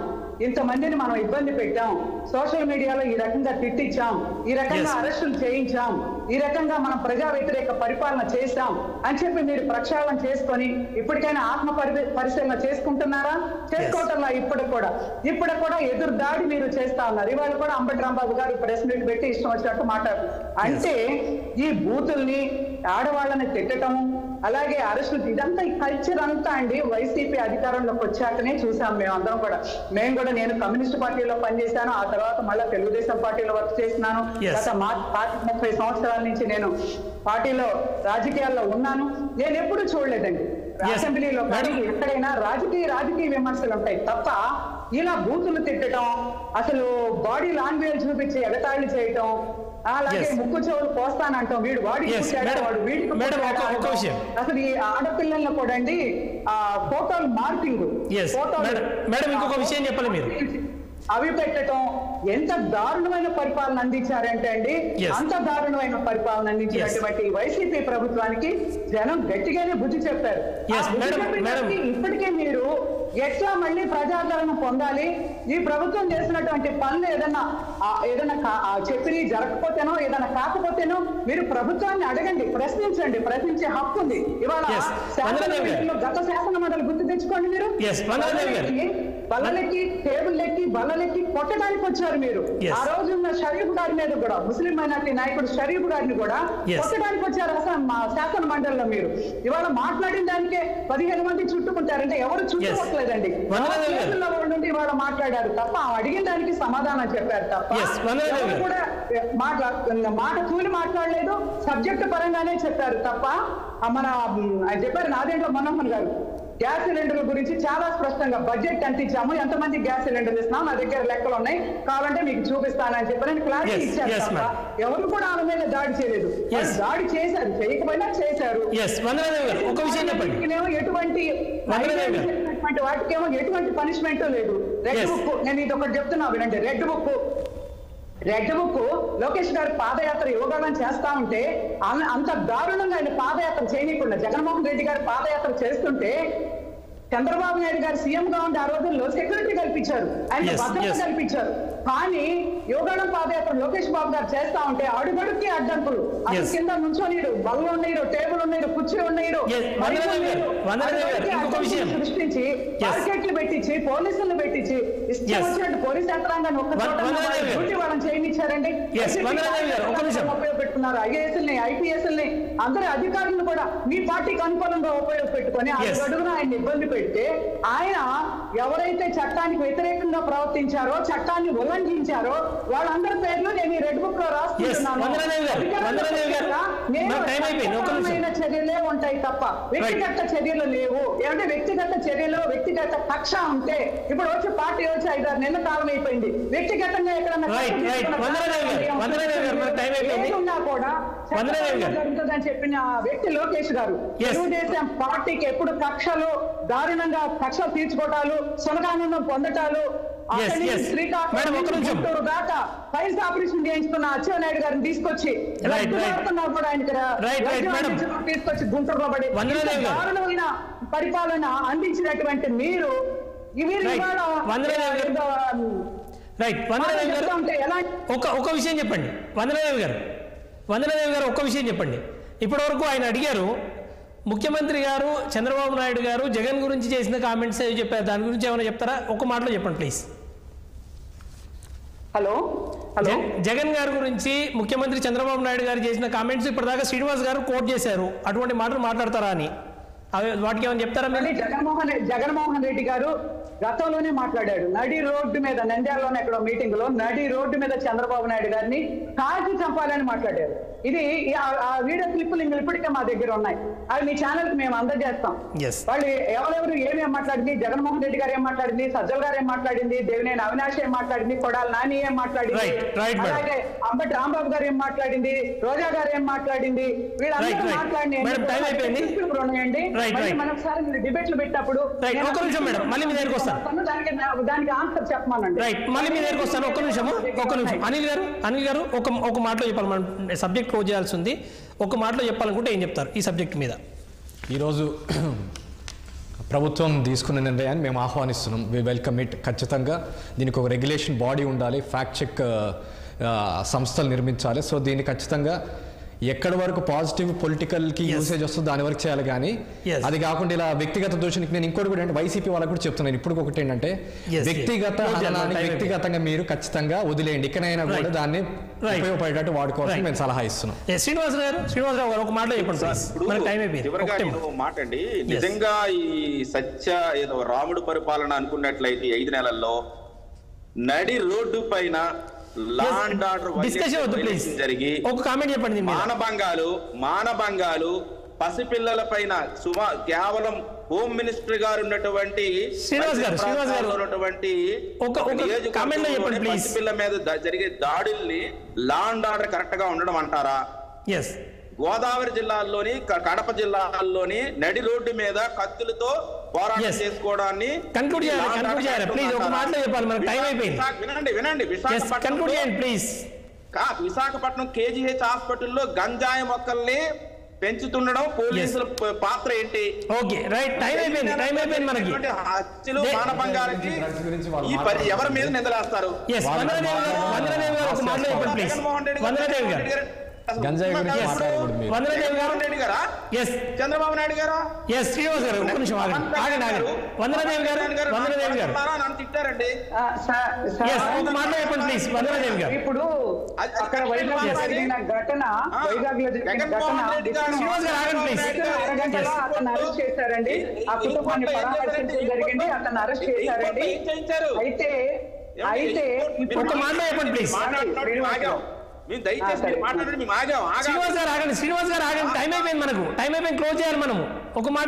ఇంతమందిని మనం ఇబ్బంది పెట్టాం, సోషల్ మీడియాలో ఈ రకంగా తిట్టించాం, ఈ రకంగా అరెస్టులు చేయించాం, ఈ రకంగా మనం ప్రజా వ్యతిరేక పరిపాలన చేశాం అని చెప్పి మీరు ప్రక్షాళన చేసుకొని ఇప్పటికైనా ఆత్మ పరిశీలన చేసుకుంటున్నారా? చేసుకోవటంలా ఇప్పుడు కూడా ఎదురు దాడి మీరు చేస్తా ఉన్నారు. ఇవాళ కూడా అంబటి రాంబాబు గారు ప్రెస్ మీట్ పెట్టి ఇష్టం వచ్చినట్టు మాట్లాడుతున్నారు. అంటే ఈ బూతుల్ని, ఆడవాళ్ళని తిట్టటము, అలాగే అరెస్టులు, ఇదంతా ఈ కల్చర్ అంతా అండి వైసీపీ అధికారంలోకి వచ్చాకనే చూసాం మేమందరం కూడా. మేము కూడా, నేను కమ్యూనిస్ట్ పార్టీలో పనిచేశాను, ఆ తర్వాత మళ్ళీ తెలుగుదేశం పార్టీలో వర్క్ చేస్తున్నాను. గత 30 సంవత్సరాల నుంచి నేను పార్టీలో రాజకీయాల్లో ఉన్నాను. నేను ఎప్పుడు చూడలేదండి అసెంబ్లీలో కానీ ఎక్కడైనా రాజకీయ విమర్శలు ఉంటాయి తప్ప ఇలా బూతులు తిట్టడం, అసలు బాడీ లాంగ్వేజ్ చూపించి ఎగతాళి చేయటం, అలాగే ముక్కు చెవులు పోస్తానంటాం, వీడు వాడికి వాడు వీడికి. అసలు ఈ ఆడపిల్లల్లో కూడా అండి ఫోటోలు మార్పింగ్, ఇంకొక విషయం చెప్పాలి మీరు, అవి పెట్టడం, ఎంత దారుణమైన పరిపాలన అందించారంటే అండి, అంత దారుణమైన పరిపాలన అందించినటువంటి వైసీపీ ప్రభుత్వానికి జనం గట్టిగానే బుద్ధి చెప్పారు. ఇప్పటికే మీరు ఎట్లా మళ్ళీ ప్రజాదరణ పొందాలి, ఈ ప్రభుత్వం చేసినటువంటి పనులు ఏదన్నా చెప్పి జరగకపోతేనో ఏదైనా కాకపోతేనో మీరు ప్రభుత్వాన్ని అడగండి, ప్రశ్నించండి, ప్రశ్నించే హక్కు ఉంది. ఇవాళ గత శాసన మండలి గుర్తు తెచ్చుకోండి. మీరు బల్లలెక్కి, టేబుల్ బల్లలెక్కి కొట్టడానికి వచ్చారు మీరు. ఆ రోజున్న షరీఫ్ గారి మీద కూడా, ముస్లిం మైనార్టీ నాయకుడు షరీఫ్ గారిని కూడా కొట్టడానికి వచ్చారు శాసన మండలిలో. మీరు ఇవాళ మాట్లాడిన దానికే 15 మంది చుట్టుకుంటారంటే ఎవరు చుట్టుకోవట్లేదండి. నుండి ఇవాళ మాట్లాడారు తప్ప అడిగిన దానికి సమాధానం చెప్పారు తప్ప కూడా మాట కూలి మాట్లాడలేదు, సబ్జెక్ట్ పరంగానే చెప్పారు తప్ప. మన ఆయన చెప్పారు నాదేంట్లో మనోహన్ గారు, గ్యాస్ సిలిండర్ల గురించి చాలా స్పష్టంగా బడ్జెట్ అంటించాము, ఎంతమంది గ్యాస్ సిలిండర్లు ఇస్తున్నాం, నా దగ్గర లెక్కలు ఉన్నాయి, కావాలంటే మీకు చూపిస్తానని చెప్పి క్లారిటీ ఇచ్చారు తప్ప ఎవరు కూడా ఆమె మీద దాడి చేయలేదు. దాడి చేశారు, చేయకపోయినా చేశారు. వాటికేమో ఎటువంటి పనిష్మెంట్ లేదు. రెడ్ బుక్, నేను ఇది ఒకటి చెప్తున్నా వినండి. రెడ్ బుక్ లోకేష్ గారు పాదయాత్ర యోగాలను చేస్తా ఉంటే అంత దారుణంగా ఆయన పాదయాత్ర చేయనీయకుండా, జగన్మోహన్ రెడ్డి గారు పాదయాత్ర చేస్తుంటే చంద్రబాబు నాయుడు గారు సీఎం గా ఉండే ఆ రోజుల్లో సెక్యూరిటీ కల్పించారు, ఆయన భద్రత కల్పించారు. కానీ యోగానం పాదయాత్ర లోకేష్ బాబు గారు చేస్తా ఉంటే అడుగడుక్కి అడ్డంకులు, అసలు కింద నుంచోనీరు, బళ్ళు ఉన్నాయిరు, టేబుల్ ఉన్నాయిరు, కుర్చీ ఉన్నాయిరు, సృష్టించి మార్కెట్లు పెట్టించి, పోలీసులను పెట్టించి, ఇష్టం వచ్చినట్టు పోలీస్ యంత్రాంగాన్ని ఒక్క డ్యూటీ వాళ్ళని చేయనిచ్చారండి. ఉపయోగపెట్టుకున్నారు ఐఏఎస్ని, ఐపీఎస్ని, అందరి అధికారులను కూడా మీ పార్టీకి అనుకూలంగా ఉపయోగపెట్టుకొని అడుగున ఆయన ఇబ్బంది పెడితే, ఆయన ఎవరైతే చట్టానికి వ్యతిరేకంగా ప్రవర్తించారో, చట్టాన్ని ఉల్లంఘించారో వాళ్ళందరి పేర్లు నేను ఈ రెడ్ బుక్ లో రాసుకుంటున్నాను. చర్యలే ఉంటాయి తప్ప వ్యక్తిగత చర్యలు లేవు. ఏమంటే వ్యక్తిగత చర్యలు, వ్యక్తిగత కక్ష ఉంటే, ఇప్పుడు వచ్చి పార్టీ వచ్చి 5-6 నెలల కాలం అయిపోయింది, వ్యక్తిగతంగా ఎక్కడన్నా కూడా జరుగుతుందని చెప్పిన వ్యక్తి లోకేష్ గారు. తెలుగుదేశం పార్టీకి ఎప్పుడు కక్షలు, దారుణంగా కక్షలు తీర్చుకోవటాలు, సునకానందం పొందటాలు, శ్రీకాకుళం దాకా ఫైల్స్ ఆపరేషన్ చేయించుకున్న అచ్చెన్నాయుడు గారిని తీసుకొచ్చి కూడా ఆయనకి తీసుకొచ్చి గుంటూరులో పడి దారుణమైన పరిపాలన అందించినటువంటి మీరు రైట్. వందనాదేవి గారు ఒక విషయం చెప్పండి. వందనాదేవి గారు ఒక్క విషయం చెప్పండి. ఇప్పటివరకు ఆయన అడిగారు, ముఖ్యమంత్రి గారు చంద్రబాబు నాయుడు గారు జగన్ గురించి చేసిన కామెంట్స్ ఏవి చెప్పారు, దాని గురించి ఏమైనా చెప్తారా? ఒక మాటలో చెప్పండి ప్లీజ్. హలో, జగన్ గారి గురించి ముఖ్యమంత్రి చంద్రబాబు నాయుడు గారు చేసిన కామెంట్స్ ఇప్పటిదాకా శ్రీనివాస్ గారు కోట్ చేశారు, అటువంటి మాటలు మాట్లాడతారా అని, వాటికి ఏమైనా చెప్తారా? జగన్మోహన్ రెడ్డి గారు గతంలోనే మాట్లాడాడు. నడి రోడ్డు మీద, నంద్యాలలోనే ఎక్కడో మీటింగ్ లో నడి రోడ్డు మీద చంద్రబాబు నాయుడు గారిని కాల్చి చంపాలని మాట్లాడారు. ఇది ఆ వీడియో క్లిప్పులు ఇప్పటికే మా దగ్గర ఉన్నాయి. అవి మీ ఛానల్ కి మేము అందజేస్తాం. వాళ్ళు ఎవరెవరు ఏమేం మాట్లాడింది, జగన్మోహన్ రెడ్డి గారు ఏం మాట్లాడింది, సజ్జల్ గారు ఏం మాట్లాడింది, దేవినేని అవినాష్ ఏం మాట్లాడింది, కొడాలి నాని ఏం మాట్లాడింది, అలాగే అంబటి రాంబాబు గారు ఏం మాట్లాడింది, రోజా గారు ఏం మాట్లాడింది, వీళ్ళందరూ మాట్లాడి మనం ఒకసారి మీరు డిబేట్లు పెట్టినప్పుడు దానికి ఆన్సర్ చెప్పమనండి. మళ్ళీ మీ దగ్గరకు వస్తాను. ఒక్క నిమిషం. అనిల్ గారు ఒక మాటలో చెప్పాలి, మనం సబ్జెక్ట్ క్లోజ్ చేయాల్సి ఉంది. ఒక మాటలో చెప్పాలనుకుంటే ఏం చెప్తారు ఈ సబ్జెక్ట్ మీద? ఈరోజు ప్రభుత్వం తీసుకున్న నిర్ణయాన్ని మేము ఆహ్వానిస్తున్నాం. We welcome it. ఖచ్చితంగా దీనికి ఒక రెగ్యులేషన్ బాడీ ఉండాలి, ఫ్యాక్ట్ చెక్ సంస్థలు నిర్మించాలి. సో దీన్ని ఖచ్చితంగా ఎక్కడి వరకు పాజిటివ్ పొలిటికల్కి యూసేజ్ వస్తుందో దాని వరకు చేయాలి. కానీ అది కాకుండా ఇలా వ్యక్తిగత దూషణకి నేను ఇంకోటి కూడా అంటే వైసీపీ వాళ్ళకి కూడా చెప్తున్నాను. ఇప్పుడు ఒకటి ఏంటంటే వ్యక్తిగత హననాన్ని వ్యక్తిగతంగా మీరు ఖచ్చితంగా వదిలేయండి. ఇకనైనా కూడా దాన్ని ఉపయోగపడేటట్టు వాడుకోవాలని మేము సలహా ఇస్తున్నాం. శ్రీనివాసరావు గారు ఒక మాట మాట అండి. నిజంగా ఈ సత్య ఏదో రాముడు పరిపాలన అనుకున్నట్లయితే 5 నెలల్లో నడి రోడ్డు పైన జరిగి మానభంగాలు పసిపిల్లల పైన కేవలం హోమ్ మినిస్టర్ గారు ఉన్నటువంటి పసిపిల్ల మీద జరిగే దాడుల్ని లా అండ్ ఆర్డర్ కరెక్ట్ గా ఉండడం అంటారా? గోదావరి జిల్లాల్లోని, కడప జిల్లాల్లోని నడి రోడ్డు మీద కత్తులతో పోరాటం చేసుకోవడాన్ని వినండి. విశాఖపట్నం కేజీహెచ్ హాస్పిటల్లో గంజాయి మొక్కల్ని పెంచుతుండడం పోలీసుల పాత్ర ఏంటి? హత్యలు, మానభంగాలకి ఎవరి మీద నిందలేస్తారు? జగన్మోహన్ రెడ్డి గారు, చంద్రబాబు నాయుడు గారు, శ్రీనివాస్ గారు తిట్టారండి. ఇప్పుడు అక్కడ వైజాగ్ జరిగిన ఘటన, వైజాగ్ లో జరిగిన ఘటన అరగంటలో అతను అరెస్ట్ చేశారండి. ఆ కుటుంబాన్ని పరామర్శించడం జరిగింది, అతను అరెస్ట్ చేశారండి. అయితే ఒక మాట చెప్పండి ప్లీజ్. శ్రీనివాస్ గారు ఆగండి. టైం అయిపోయింది, మనకు టైం అయిపోయింది, క్లోజ్ చేయాలి మనము. ఒక మాట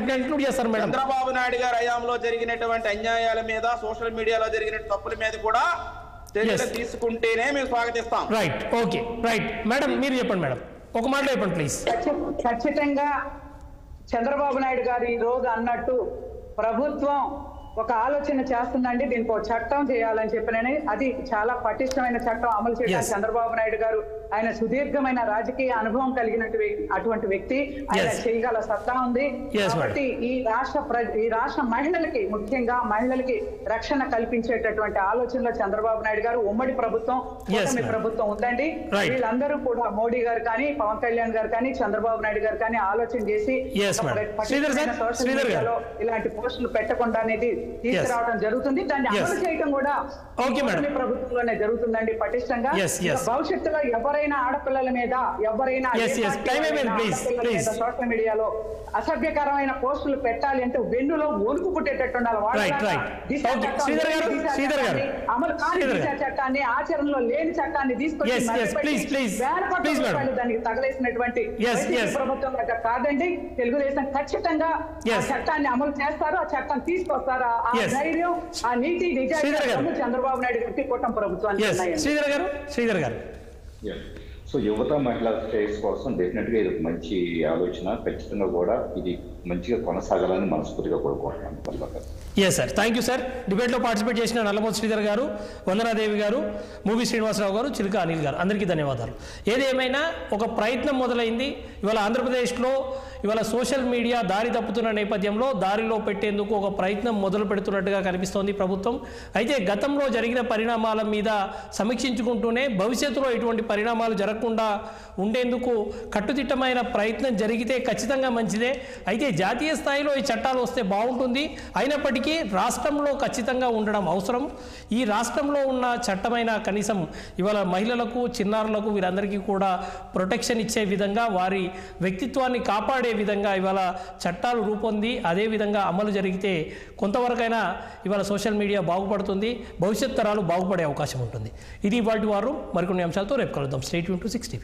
కంక్లూడ్ చేస్తారు మేడం. చంద్రబాబు నాయుడు గారి హయాంలో జరిగినటువంటి అన్యాయాల మీద, సోషల్ మీడియాలో జరిగిన తప్పుల మీద కూడా చర్యలు తీసుకుంటేనే మేము స్వాగతిస్తాం. Right, okay, right. మేడం మీరు చెప్పండి మేడం, ఒక మాటలో చెప్పండి ప్లీజ్. ఖచ్చితంగా చంద్రబాబు నాయుడు గారు ఈ రోజు అన్నట్టు ప్రభుత్వం ఒక ఆలోచన చేస్తుందండి, దీనికి ఒక చట్టం చేయాలని చెప్పినని. అది చాలా పటిష్టమైన చట్టం అమలు చేయడానికి చంద్రబాబు నాయుడు గారు, ఆయన సుదీర్ఘమైన రాజకీయ అనుభవం అటువంటి వ్యక్తి, ఆయన చేయగల సత్తా ఉంది. కాబట్టి ఈ రాష్ట్ర మహిళలకి, ముఖ్యంగా మహిళలకి రక్షణ కల్పించేటటువంటి ఆలోచనలో చంద్రబాబు నాయుడు గారు, ఉమ్మడి ప్రభుత్వం, కూటమి ప్రభుత్వం ఉందండి. వీళ్ళందరూ కూడా మోడీ గారు కానీ, పవన్ కళ్యాణ్ గారు కానీ, చంద్రబాబు నాయుడు గారు కానీ ఆలోచన చేసి సోషల్ మీడియాలో ఇలాంటి పోస్టులు పెట్టకుండా అనేది తీసుకురావడం జరుగుతుంది. దాన్ని అమలు చేయడం కూడా ప్రభుత్వంలోనే జరుగుతుందండి పటిష్టంగా. భవిష్యత్తులో ఎవరైనా ఆడపిల్లల మీద, ఎవరైనా సోషల్ మీడియాలో అసభ్యకరమైన పోస్టులు పెట్టాలి అంటే వెన్నులో వణుకు పుట్టేటట్టు ఉండాలి. అమలు కాని దిశ చట్టాన్ని, ఆచరణలో లేని చట్టాన్ని తీసుకొచ్చి దానికి తగలేసినటువంటి ప్రభుత్వం కాదండి. తెలుగుదేశం ఖచ్చితంగా ఆ చట్టాన్ని అమలు చేస్తారు, ఆ చట్టం తీసుకొస్తారు. ఆ ధైర్యం, ఆ నీతి, నిజాయితీ చంద్రబాబు నాయుడు గారికి, కూటమి ప్రభుత్వానికి. శ్రీధర్ గారు, సో యువత మహిళా శ్రేయస్ కోసం డెఫినెట్ గా ఇది ఒక మంచి ఆలోచన. ఖచ్చితంగా కూడా ఇది మంచిగా కొనసాగాలని మనస్ఫూర్తిగా కోరుకుంటున్నాను. Yes sir, thank you sir. డిబేట్లో పార్టిసిపేట్ చేసిన నల్లమోతు శ్రీధర్ గారు, వందనాదేవి గారు, మూవీ శ్రీనివాసరావు గారు, చిలుక అనిల్ గారు, అందరికీ ధన్యవాదాలు. ఏదేమైనా ఒక ప్రయత్నం మొదలైంది. ఇవాళ ఆంధ్రప్రదేశ్లో ఇవాళ సోషల్ మీడియా దారి తప్పుతున్న నేపథ్యంలో దారిలో పెట్టేందుకు ఒక ప్రయత్నం మొదలు పెడుతున్నట్టుగా కనిపిస్తోంది ప్రభుత్వం. అయితే గతంలో జరిగిన పరిణామాల మీద సమీక్షించుకుంటూనే భవిష్యత్తులో ఇటువంటి పరిణామాలు జరగకుండా ఉండేందుకు కట్టుదిట్టమైన ప్రయత్నం జరిగితే ఖచ్చితంగా మంచిదే. అయితే జాతీయ స్థాయిలో ఈ చట్టాలు వస్తే బాగుంటుంది. అయినప్పటికీ రాష్ట్రంలో ఖచ్చితంగా ఉండడం అవసరం. ఈ రాష్ట్రంలో ఉన్న చట్టమైన కనీసం ఇవాళ మహిళలకు, చిన్నారులకు, వీరందరికీ కూడా ప్రొటెక్షన్ ఇచ్చే విధంగా, వారి వ్యక్తిత్వాన్ని కాపాడే విధంగా ఇవాళ చట్టాలు రూపొంది అదేవిధంగా అమలు జరిగితే కొంతవరకైనా ఇవాళ సోషల్ మీడియా బాగుపడుతుంది, భవిష్యత్ తరాలు బాగుపడే అవకాశం ఉంటుంది. ఇది ఇవాల్టి వారు. మరికొన్ని అంశాలతో రేపు కలుద్దాం. Stay tune to 6 TV.